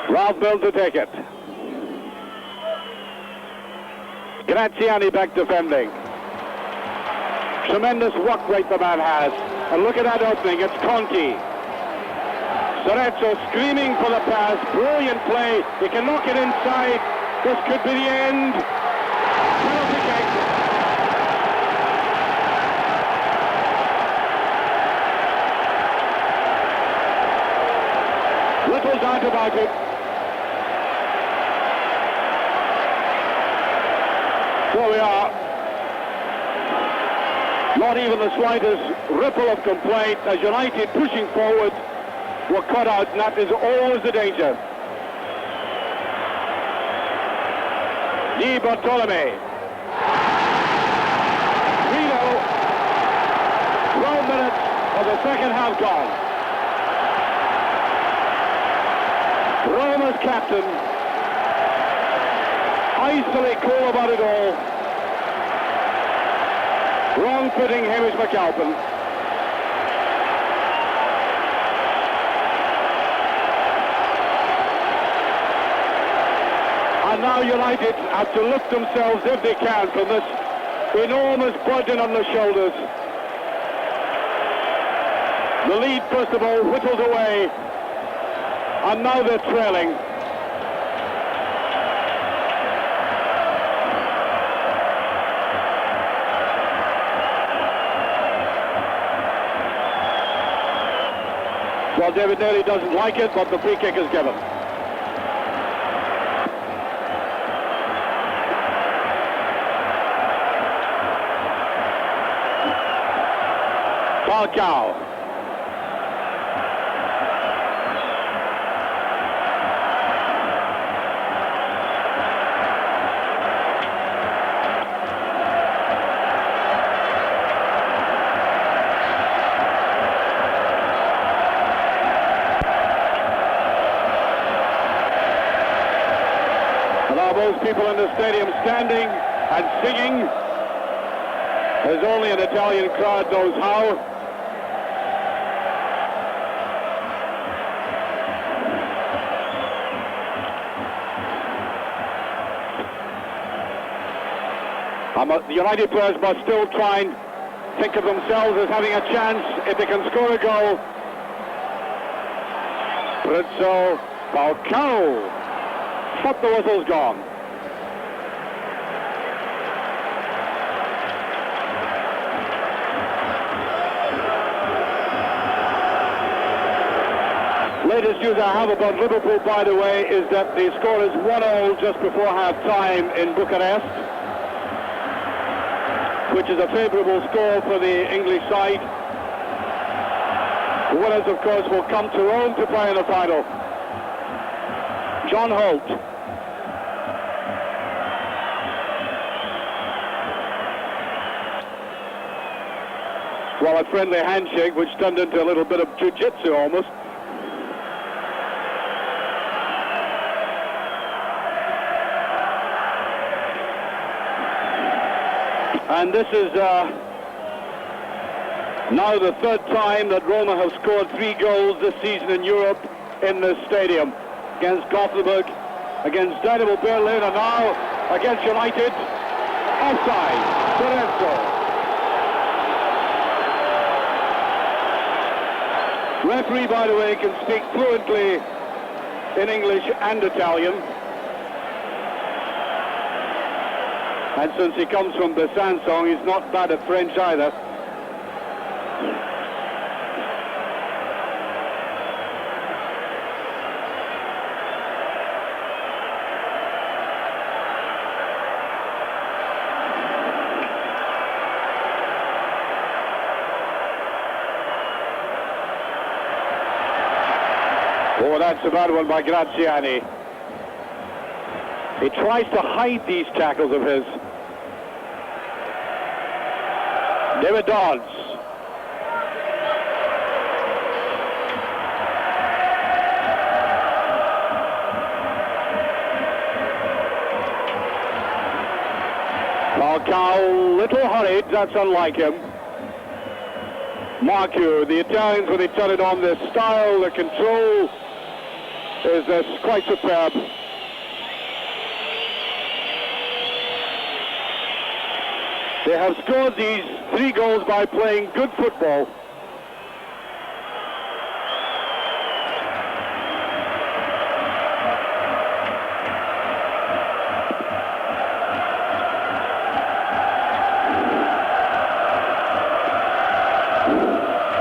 Ralph Milne to take it. Graziani back defending. Tremendous work rate the man has. And look at that opening, it's Conti. Sorezzo screaming for the pass, brilliant play. He can knock it inside. This could be the end. Penalty kick. Little doubt about it. So we are. Not even the slightest ripple of complaint as United pushing forward were cut out, and that is always the danger. Di Bartolome. 3-0. 12 minutes of the second half gone. Roma's captain, icily cool about it all. Wrong-footing Hamish McAlpin. And now United have to lift themselves, if they can, from this enormous burden on their shoulders. The lead, first of all, whittled away, and now they're trailing. Well, David Daly doesn't like it, but the free kick is given. Falcao. Those people in the stadium standing and singing. There's only an Italian crowd knows how. The United players must still try and think of themselves as having a chance if they can score a goal. Brizzo, Falcao, but the whistle's gone. Latest news I have about Liverpool, by the way, is that the score is 1-0 just before half-time in Bucharest, which is a favourable score for the English side. The winners, of course, will come to Rome to play in the final. John Holt. Well, a friendly handshake, which turned into a little bit of jiu-jitsu almost. And this is now the third time that Roma have scored 3 goals this season in Europe in this stadium. Against Gothenburg, against Dynamo Berlin, and now against United. Offside. Lorenzo. Referee, by the way, can speak fluently in English and Italian. And since he comes from Besançon, he's not bad at French either. Oh, that's a bad one by Graziani. He tries to hide these tackles of his. David Dodds. Falcao, little hurried, that's unlike him. Marcu, the Italians, when they turn it on, their style, their control is quite superb. They have scored these 3 goals by playing good football.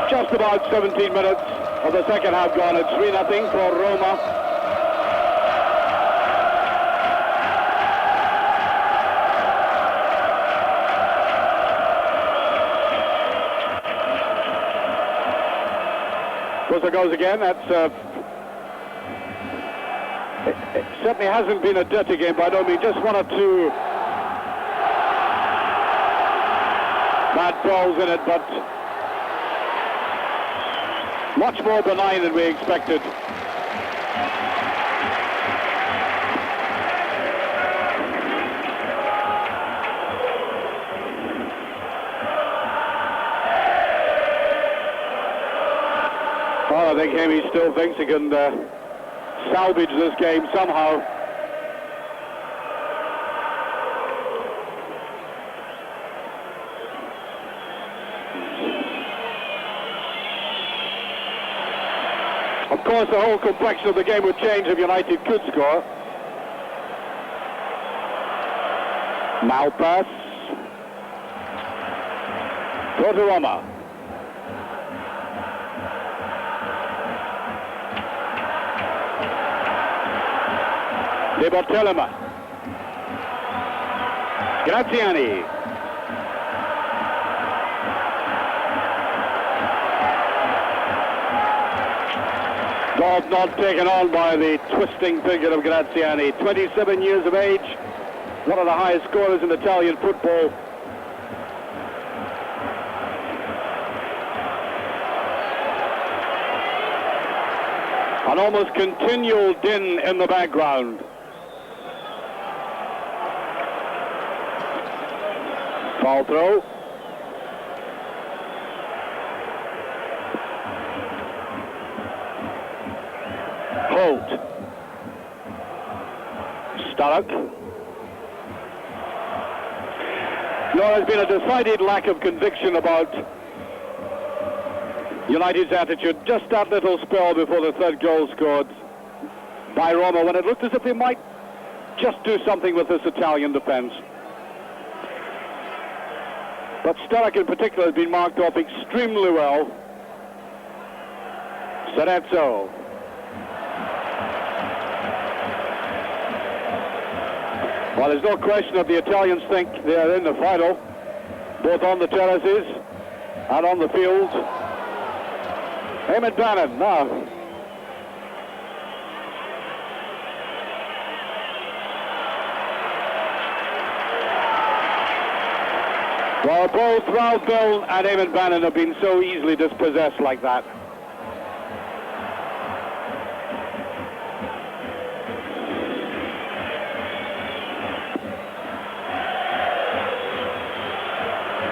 Just about 17 minutes of the second half gone. It's 3-0 for Roma. It goes again. That's it certainly hasn't been a dirty game by no means. Just 1 or 2 bad balls in it, but much more benign than we expected. Well, I think he still thinks he can salvage this game somehow. Of course, the whole complexion of the game would change if United could score. Malpass. Go to Roma. De Bartoloma. Graziani. Ball not taken on by the twisting figure of Graziani. 27 years of age, one of the highest scorers in Italian football. An almost continual din in the background. Ball throw. Holt. Stark. No, there's been a decided lack of conviction about United's attitude. Just that little spell before the third goal scored by Roma, when it looked as if they might just do something with this Italian defence. But Sturrock in particular has been marked off extremely well. Serezzo. Well, there's no question that the Italians think they are in the final, both on the terraces and on the field. Eamon Bannon now. Well, both Ralph Bell and Eamon Bannon have been so easily dispossessed like that.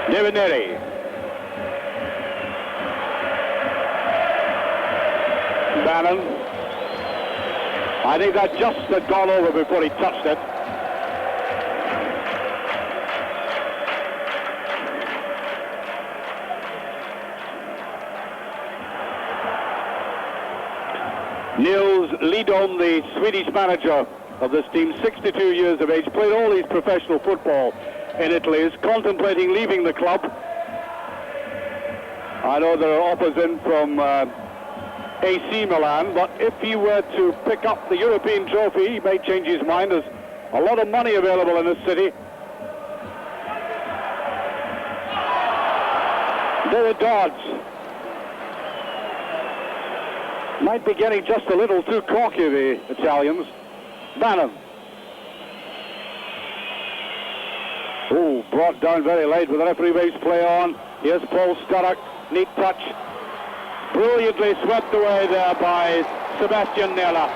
David Neri. Bannon. I think that just had gone over before he touched it. Nils Lidholm, the Swedish manager of this team, 62 years of age, played all his professional football in Italy, is contemplating leaving the club. I know there are offers in from AC Milan, but if he were to pick up the European trophy, he may change his mind. There's a lot of money available in this city. David Dodds might be getting just a little too cocky, the Italians. Bannon. Oh, brought down very late with the referee makes play on. Here's Paul Sturrock, neat touch. Brilliantly swept away there by Sebastian Nella.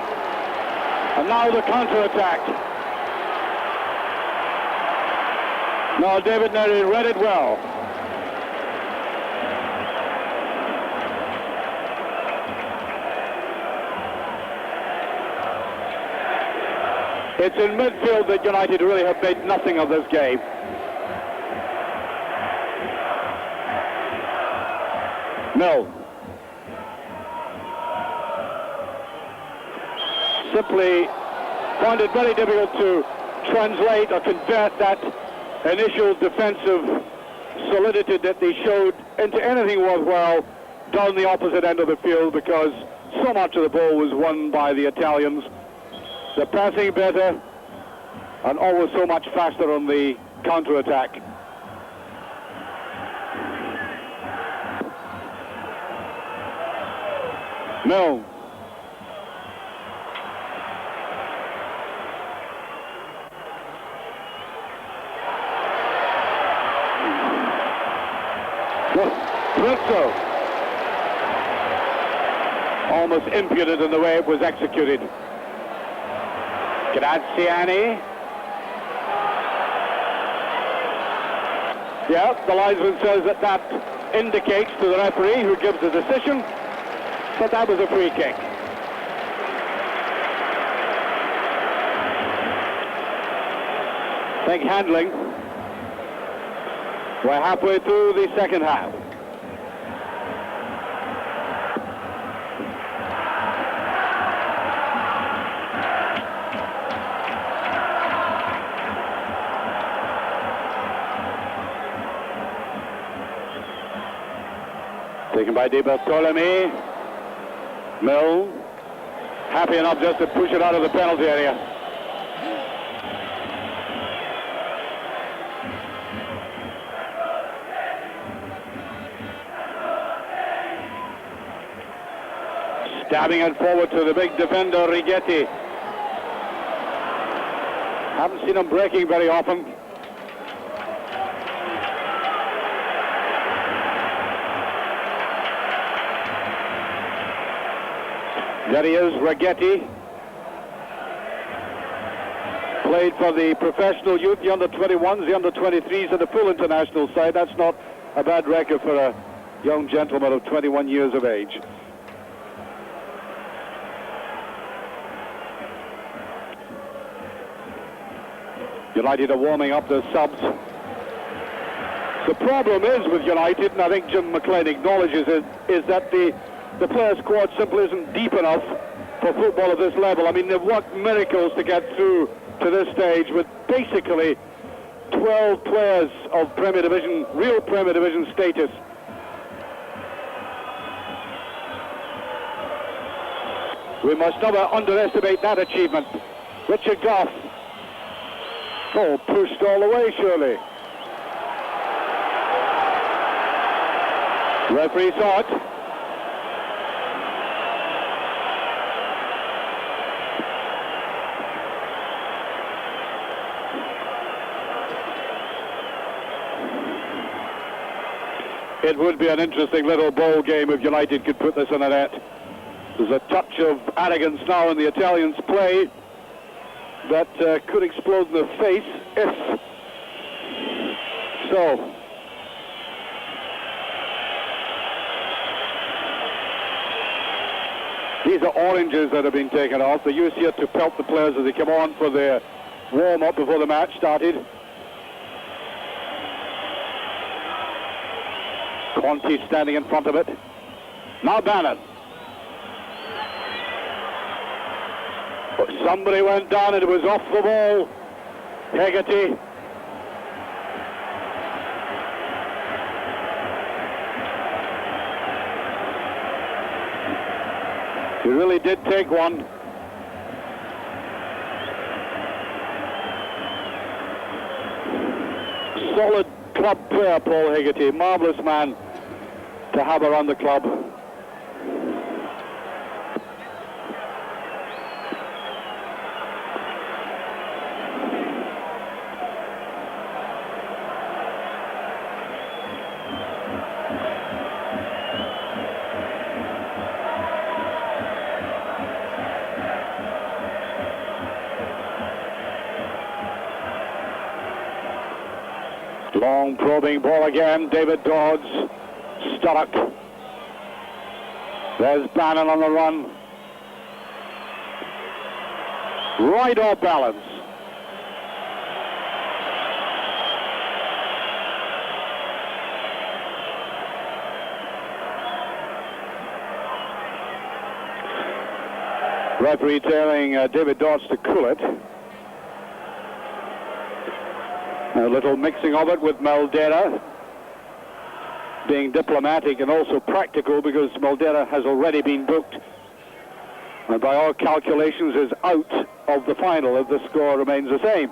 And now the counter-attack. Now David Neri read it well. It's in midfield that United really have made nothing of this game. No. Simply found it very difficult to translate or convert that initial defensive solidity that they showed into anything worthwhile down the opposite end of the field, because so much of the ball was won by the Italians. They're passing better and always so much faster on the counter-attack. Milne. Rizzo. Almost impudent in the way it was executed. Graziani. Yeah, the linesman says that that indicates to the referee, who gives the decision, that that was a free kick. Big handling. We're halfway through the second half. Taken by Di Bartolome. Milne, happy enough just to push it out of the penalty area. Stabbing it forward to the big defender, Righetti. Haven't seen him breaking very often. There he is, Righetti. Played for the professional youth, the under-21s, the under-23s, and the full international side. That's not a bad record for a young gentleman of 21 years of age. United are warming up their subs. The problem is with United, and I think Jim McLean acknowledges it, is that the player squad simply isn't deep enough for football at this level. I mean, they've worked miracles to get through to this stage with basically 12 players of Premier Division, real Premier Division status. We must never underestimate that achievement. Richard Goff. Oh, pushed all the way, surely. Referee saw it. It would be an interesting little ball game if United could put this in the net. There's a touch of arrogance now in the Italians' play that could explode in the face if so. These are oranges that have been taken off. They're used here to pelt the players as they come on for their warm-up before the match started. Conti standing in front of it. Now Bannon. But somebody went down and it was off the ball. Hegarty. He really did take one. Solid club player, Paul Hegarty. Marvellous man to have around the club. Long probing ball again. David Dodds. Sturrock. There's Bannon on the run. Right off balance. Referee telling David Dodds to cool it. A little mixing of it with Maldera, being diplomatic and also practical because Maldera has already been booked and by all calculations is out of the final if the score remains the same.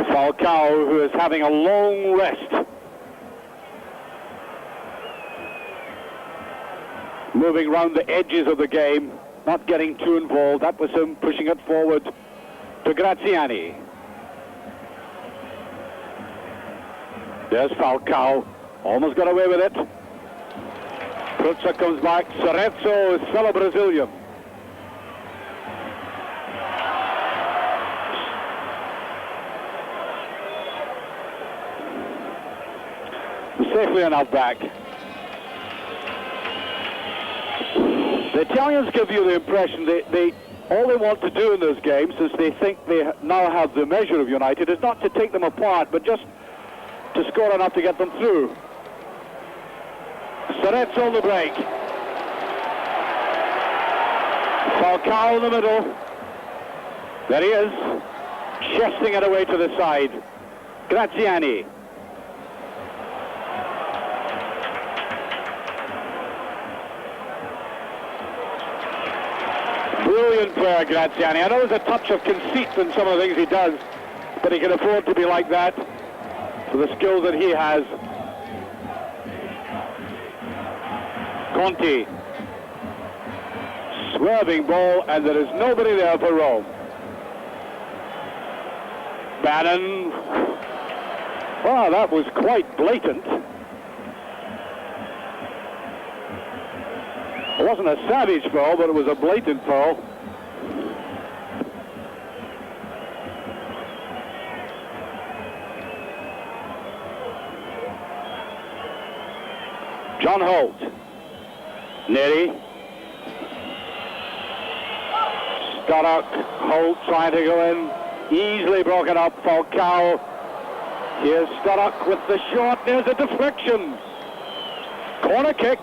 Falcao, who is having a long rest. Moving round the edges of the game, not getting too involved. That was him pushing it forward to Graziani. There's Falcao, almost got away with it. Krutzer comes back, Cerezo is fellow Brazilian. Safely enough back. The Italians give you the impression they all they want to do in this game, since they think they now have the measure of United, is not to take them apart, but just to score enough to get them through. Cerezo on the break. Falcao in the middle. There he is, chesting it away to the side. Graziani. Brilliant player, Graziani. I know there's a touch of conceit in some of the things he does, but he can afford to be like that for the skills that he has. Conti. Swerving ball, and there is nobody there for Rome. Bannon. Wow, that was quite blatant. It wasn't a savage foul, but it was a blatant foul. John Holt. Neri. Stoddart. Holt trying to go in. Easily broken up. Falcao. Here's Stoddart with the shot. There's a deflection. Corner kick.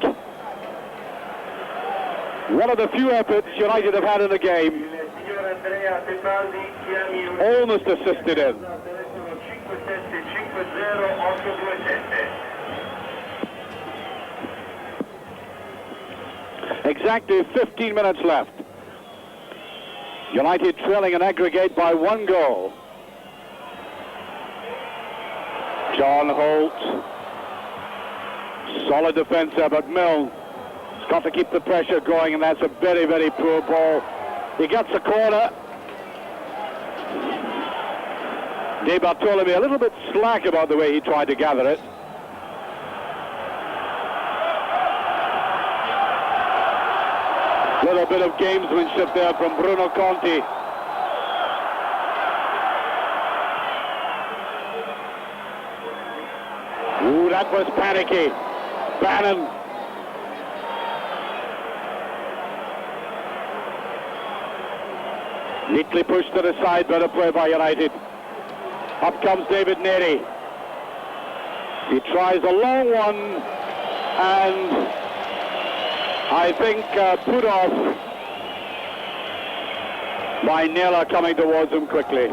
One of the few efforts United have had in the game. Almost assisted in. Exactly 15 minutes left. United trailing an aggregate by 1 goal. John Holt. Solid defence there, but Milne has got to keep the pressure going, and that's a very, very poor ball. He gets the corner. De Bartolome a little bit slack about the way he tried to gather it. Little bit of gamesmanship there from Bruno Conti. Ooh, that was panicky. Bannon. Neatly pushed to the side, better play by United. Up comes David Neri. He tries a long one, and I think put off by Naylor coming towards him quickly.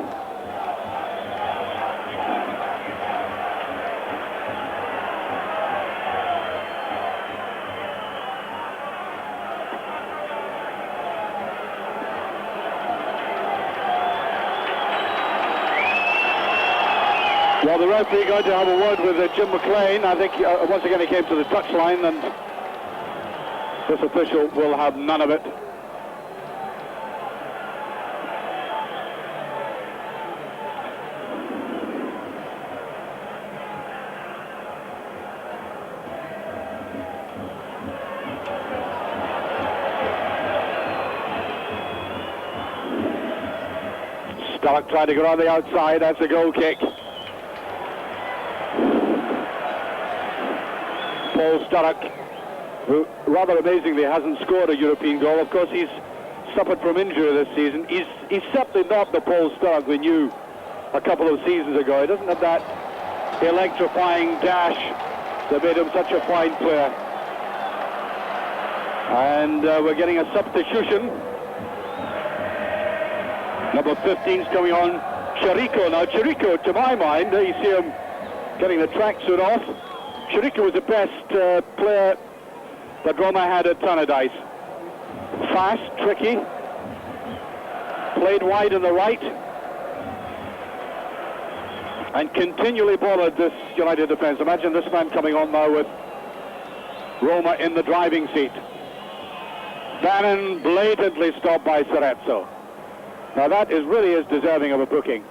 Well, the referee going to have a word with Jim McLean. I think once again he came to the touchline, and this official will have none of it. Stark trying to go on the outside. That's a goal kick. Paul Sturrock, who rather amazingly hasn't scored a European goal. Of course, he's suffered from injury this season. He's certainly not the Paul Sturrock we knew a couple of seasons ago. He doesn't have that electrifying dash that made him such a fine player. And we're getting a substitution. Number 15's coming on, Chirico. Now, Chirico, to my mind, you see him getting the tracksuit off. Chirico was the best player that Roma had at Tannadice. Fast, tricky, played wide on the right, and continually bothered this United defence. Imagine this man coming on now with Roma in the driving seat. Bannon blatantly stopped by Cerezo. Now that really is deserving of a booking.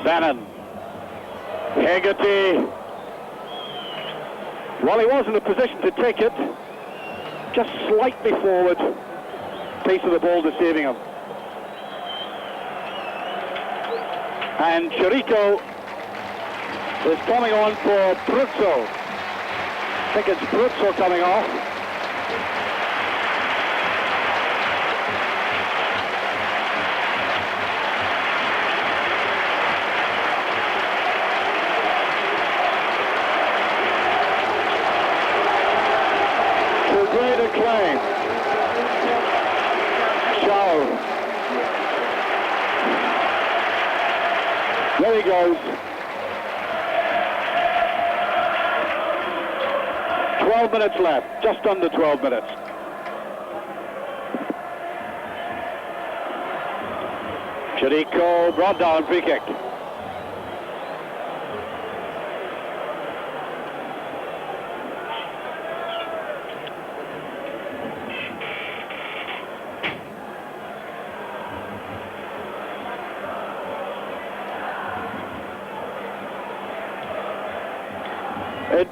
Bannon. Hegarty. Well, he was in a position to take it. Just slightly forward. Pace of the ball deceiving him. And Chirico is coming on for Bruzzo. I think it's Bruzzo coming off. To great acclaim. Shaw. There he goes. 12 minutes left, just under 12 minutes. Chirico brought down, free kick.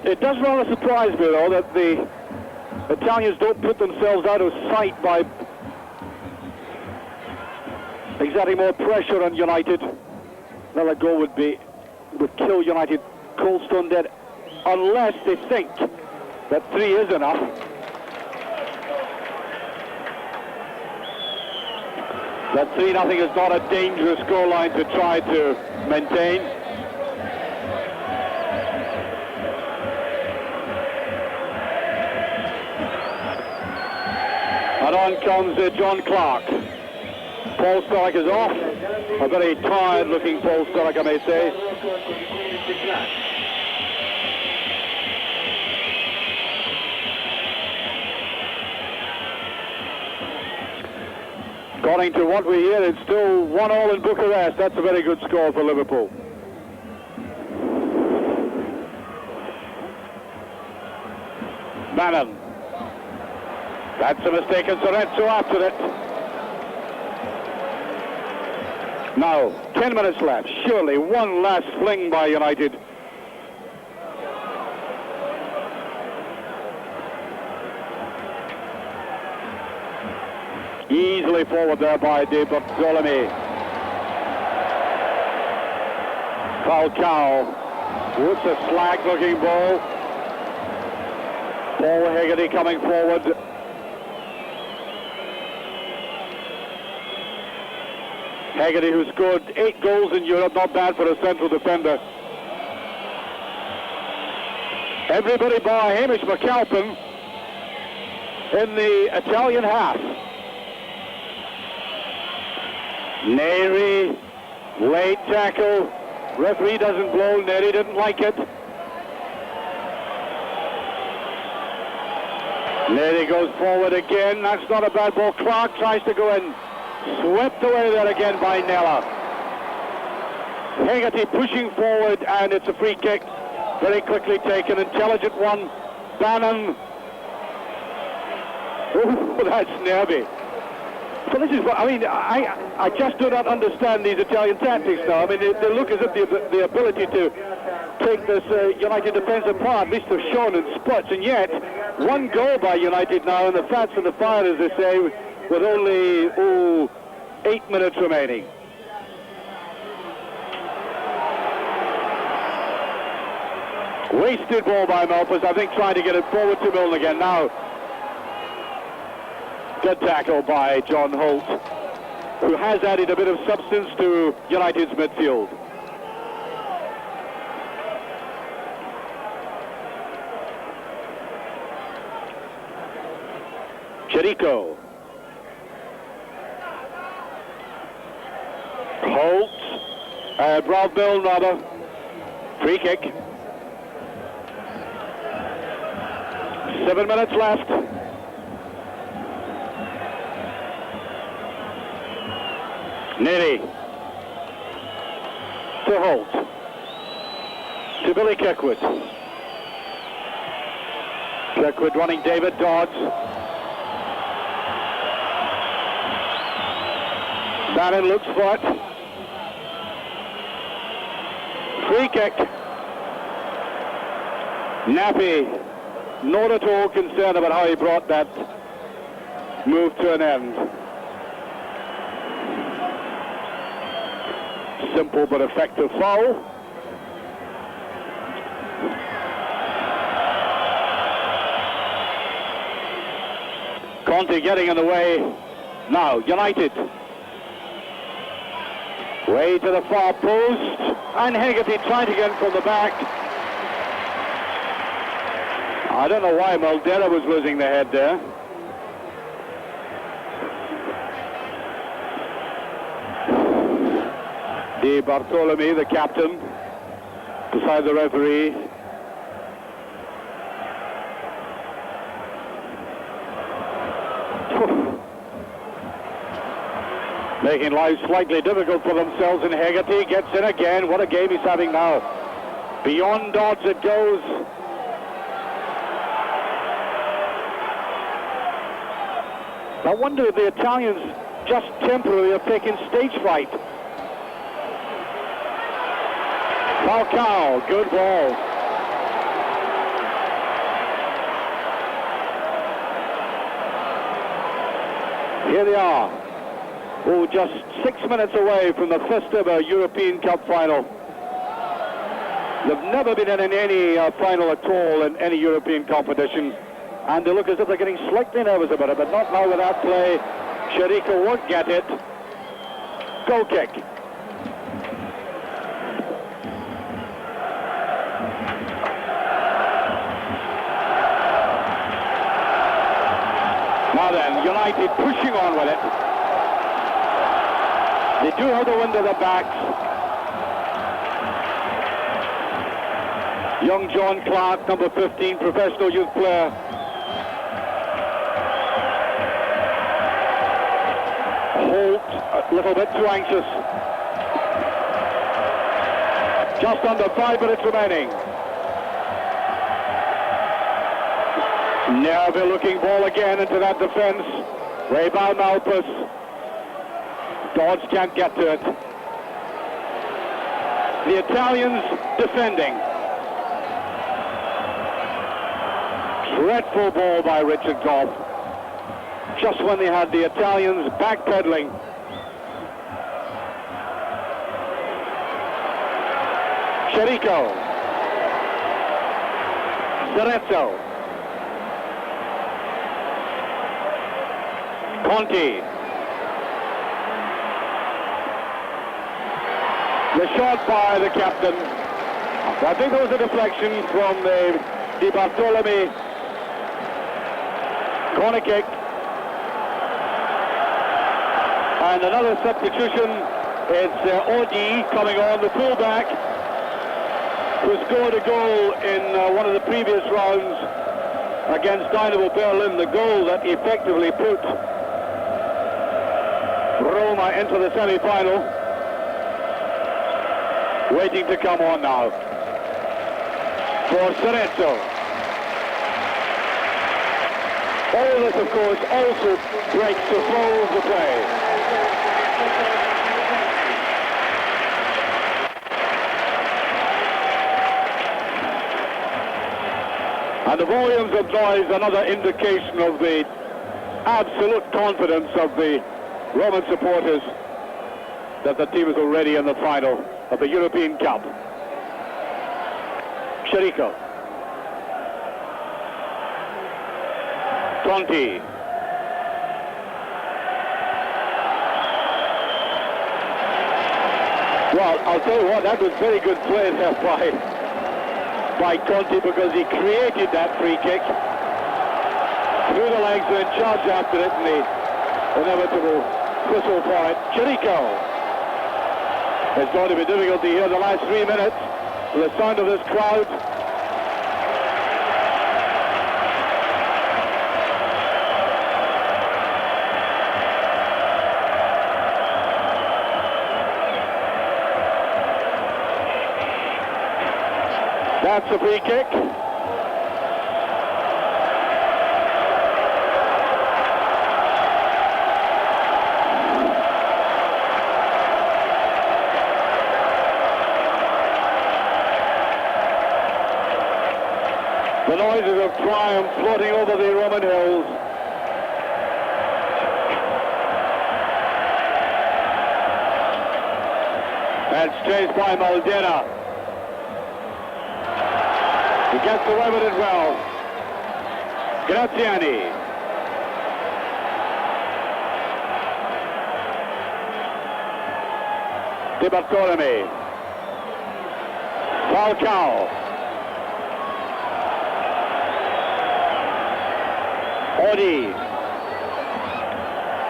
It does rather surprise me, though, that the Italians don't put themselves out of sight by exerting more pressure on United. Another goal would kill United cold stone dead, unless they think that 3 is enough. That 3-0 is not a dangerous scoreline to try to maintain. And on comes John Clark. Paul Sturrock is off. A very tired-looking Paul Sturrock, I may say. According to what we hear, it's still 1-1 in Bucharest. That's a very good score for Liverpool. Bannon. That's a mistake, and Sorrento after it. Now, 10 minutes left. Surely one last fling by United. Easily forward there by De Bartolome. Falcao. What's a slag-looking ball. Paul Hegarty coming forward. Hegarty, who scored 8 goals in Europe, not bad for a central defender. Everybody by Hamish McAlpin in the Italian half. Neri, late tackle. Referee doesn't blow. Neri didn't like it. Neri goes forward again. That's not a bad ball. Clark tries to go in. Swept away there again by Nella. Hegarty pushing forward, and it's a free kick. Very quickly taken. Intelligent one. Bannon. Oh, that's nervy. So this is what, I mean, I just do not understand these Italian tactics now. I mean, they look as if the ability to take this United defence apart, at least have shown in spots, and yet one goal by United now, and the fat's in the fire, as they say, with only, 8 minutes remaining. Wasted ball by Malpas, I think, trying to get it forward to Milne again. Now, good tackle by John Holt, who has added a bit of substance to United's midfield. Chirico. Holt. Brad Milne, rather. Free kick. 7 minutes left. Neri. To Holt. To Billy Kirkwood. Kirkwood running David Dodds. Bannon looks for it. Free kick. Nappy, not at all concerned about how he brought that move to an end. Simple but effective foul. Conte getting in the way. Now, United. Way to the far post, and Hegarty trying to get in from the back. I don't know why Maldera was losing the head there. De Bartolome, the captain, beside the referee. Making life slightly difficult for themselves, and Hegarty gets in again. What a game he's having now. Beyond Dodds it goes. I wonder if the Italians just temporarily have taken stage fright. Falcao, good ball. Here they are. Oh, just 6 minutes away from the first ever European Cup final. They've never been in any final at all in any European competition, and they look as if they're getting slightly nervous about it, but not now with that play. Chirico won't get it. Goal kick. Now then, United pushing on with it. They do have the wind at their backs. Young John Clark, number 15, professional youth player. Holt, a little bit too anxious. Just under 5 minutes remaining. Nervy looking ball again into that defense. Rayban Malpas. Dodds can't get to it. The Italians defending. Dreadful ball by Richard Goff. Just when they had the Italians backpedaling. Chirico. Cerezo. Conti. The shot by the captain. I think there was a deflection from the Di Bartolome. Corner kick. And another substitution. It's Odi coming on, the fullback, who scored a goal in one of the previous rounds against Dynamo Berlin, the goal that effectively put Roma into the semi-final. Waiting to come on now for Cerezo. All of this, of course, also breaks the flow of the play. And the volumes of noise, another indication of the absolute confidence of the Roman supporters that the team is already in the final of the European Cup. Chirico. Conti. Well, I'll tell you what, that was very good play there by Conti, because he created that free kick through the legs and then charged after it, and the inevitable whistle for it. Chirico. It's going to be difficult to hear the last 3 minutes with the sound of this crowd. That's a free kick. The noises of triumph floating over the Roman hills. That's chased by Maldena. He gets away with it well. Graziani. Di Bartolome. Falcao. Odi.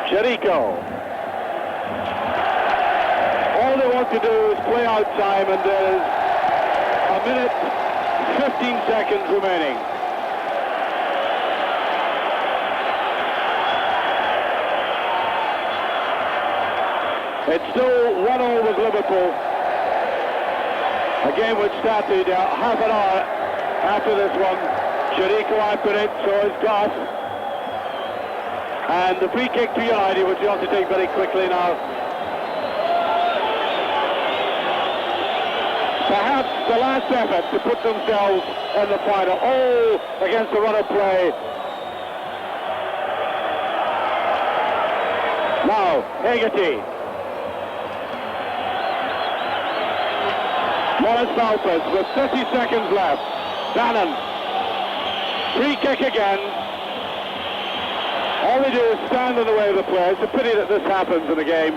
Chirico. All they want to do is play out time, and there's a minute 15 seconds remaining. It's still 1-0 with Liverpool. A game which started half an hour after this one. Chirico after it, so is Goff. And the free kick to United, which you have to take very quickly now. Perhaps the last effort to put themselves in the final. Oh, against the run of play. Now, Hegarty. Morris Malpas with 30 seconds left. Bannon. Free kick again. All they do is stand in the way of the player. It's a pity that this happens in a game.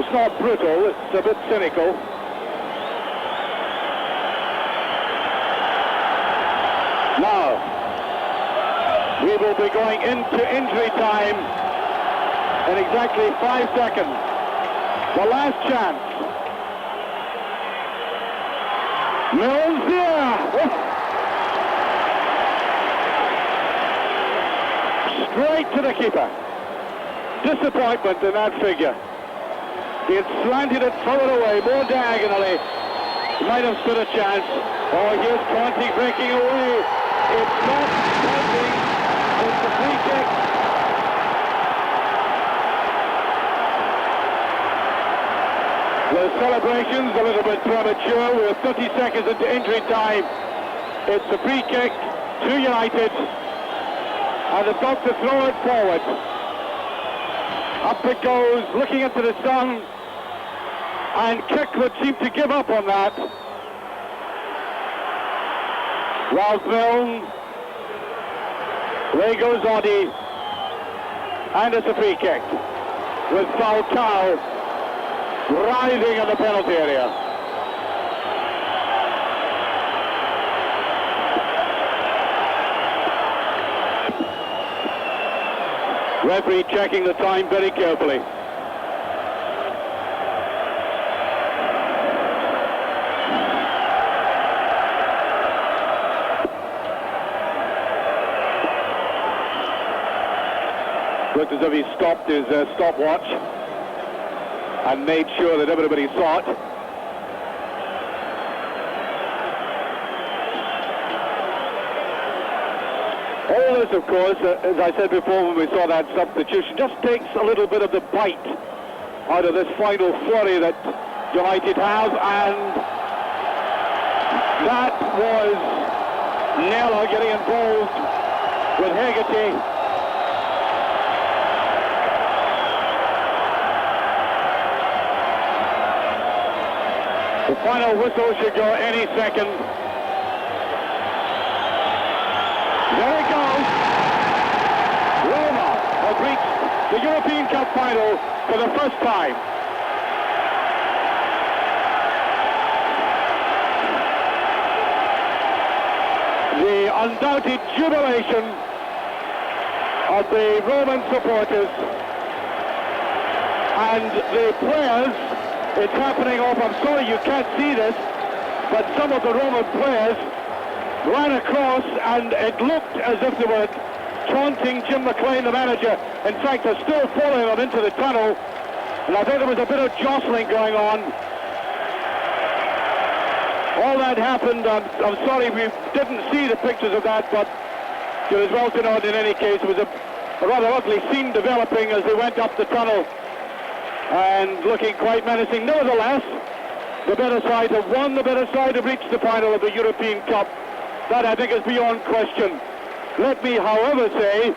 It's not brutal, it's a bit cynical. Now, we will be going into injury time in exactly 5 seconds. The last chance. Mills here. Straight to the keeper. Disappointment in that figure. He had slanted it further away, more diagonally. He might have stood a chance. Oh, here's Conti breaking away. It's not Conti. It's a free kick. The celebrations a little bit premature. We're 30 seconds into injury time. It's a free kick to United. And they've got to throw it forward. Up it goes, looking into the sun. And Kick would seem to give up on that. Ralph Milne. Away goes Oddy. And it's a free kick. With Falcao writhing in the penalty area. Referee checking the time very carefully. Looked as if he stopped his stopwatch and made sure that everybody saw it. All this, of course, as I said before when we saw that substitution, just takes a little bit of the bite out of this final flurry that United have, and that was Nella getting involved with Hegarty. The final whistle should go any second. There it goes. Roma have reached the European Cup final for the first time. The undoubted jubilation of the Roman supporters and the players. It's happening off, I'm sorry you can't see this, but some of the Roman players ran across and it looked as if they were taunting Jim McLean, the manager. In fact, they're still following him into the tunnel, and I think there was a bit of jostling going on. All that happened, I'm sorry we didn't see the pictures of that, but it was well to know in any case. It was a rather ugly scene developing as they went up the tunnel and looking quite menacing. Nevertheless, the better side have won, the better side have reached the final of the European Cup. That, I think, is beyond question. Let me, however, say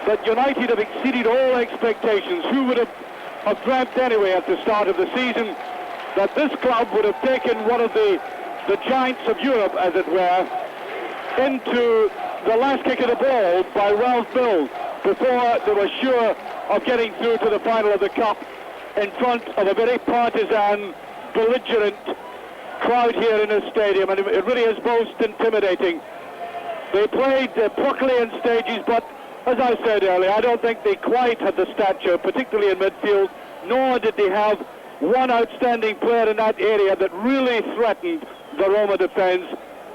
that United have exceeded all expectations. Who would have dreamt anyway at the start of the season that this club would have taken one of the giants of Europe, as it were, into the last kick of the ball by Ralph Milne before they were sure of getting through to the final of the Cup in front of a very partisan, belligerent crowd here in this stadium, and it really is most intimidating. They played pluckily in stages, but as I said earlier, I don't think they quite had the stature, particularly in midfield, nor did they have one outstanding player in that area that really threatened the Roma defence,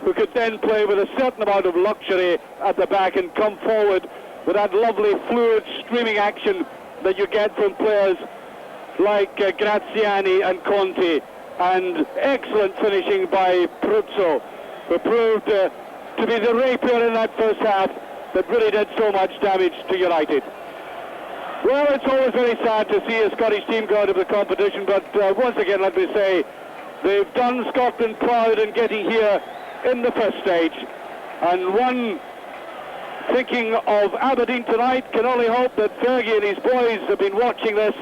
who could then play with a certain amount of luxury at the back and come forward with that lovely, fluid, streaming action that you get from players like Graziani and Conti, and excellent finishing by Pruzzo, who proved to be the rapier in that first half that really did so much damage to United. Well, it's always very sad to see a Scottish team go out of the competition, but once again, let me say, they've done Scotland proud in getting here in the first stage, and one thinking of Aberdeen tonight. Can only hope that Fergie and his boys have been watching this,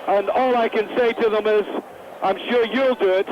and all I can say to them is, I'm sure you'll do it.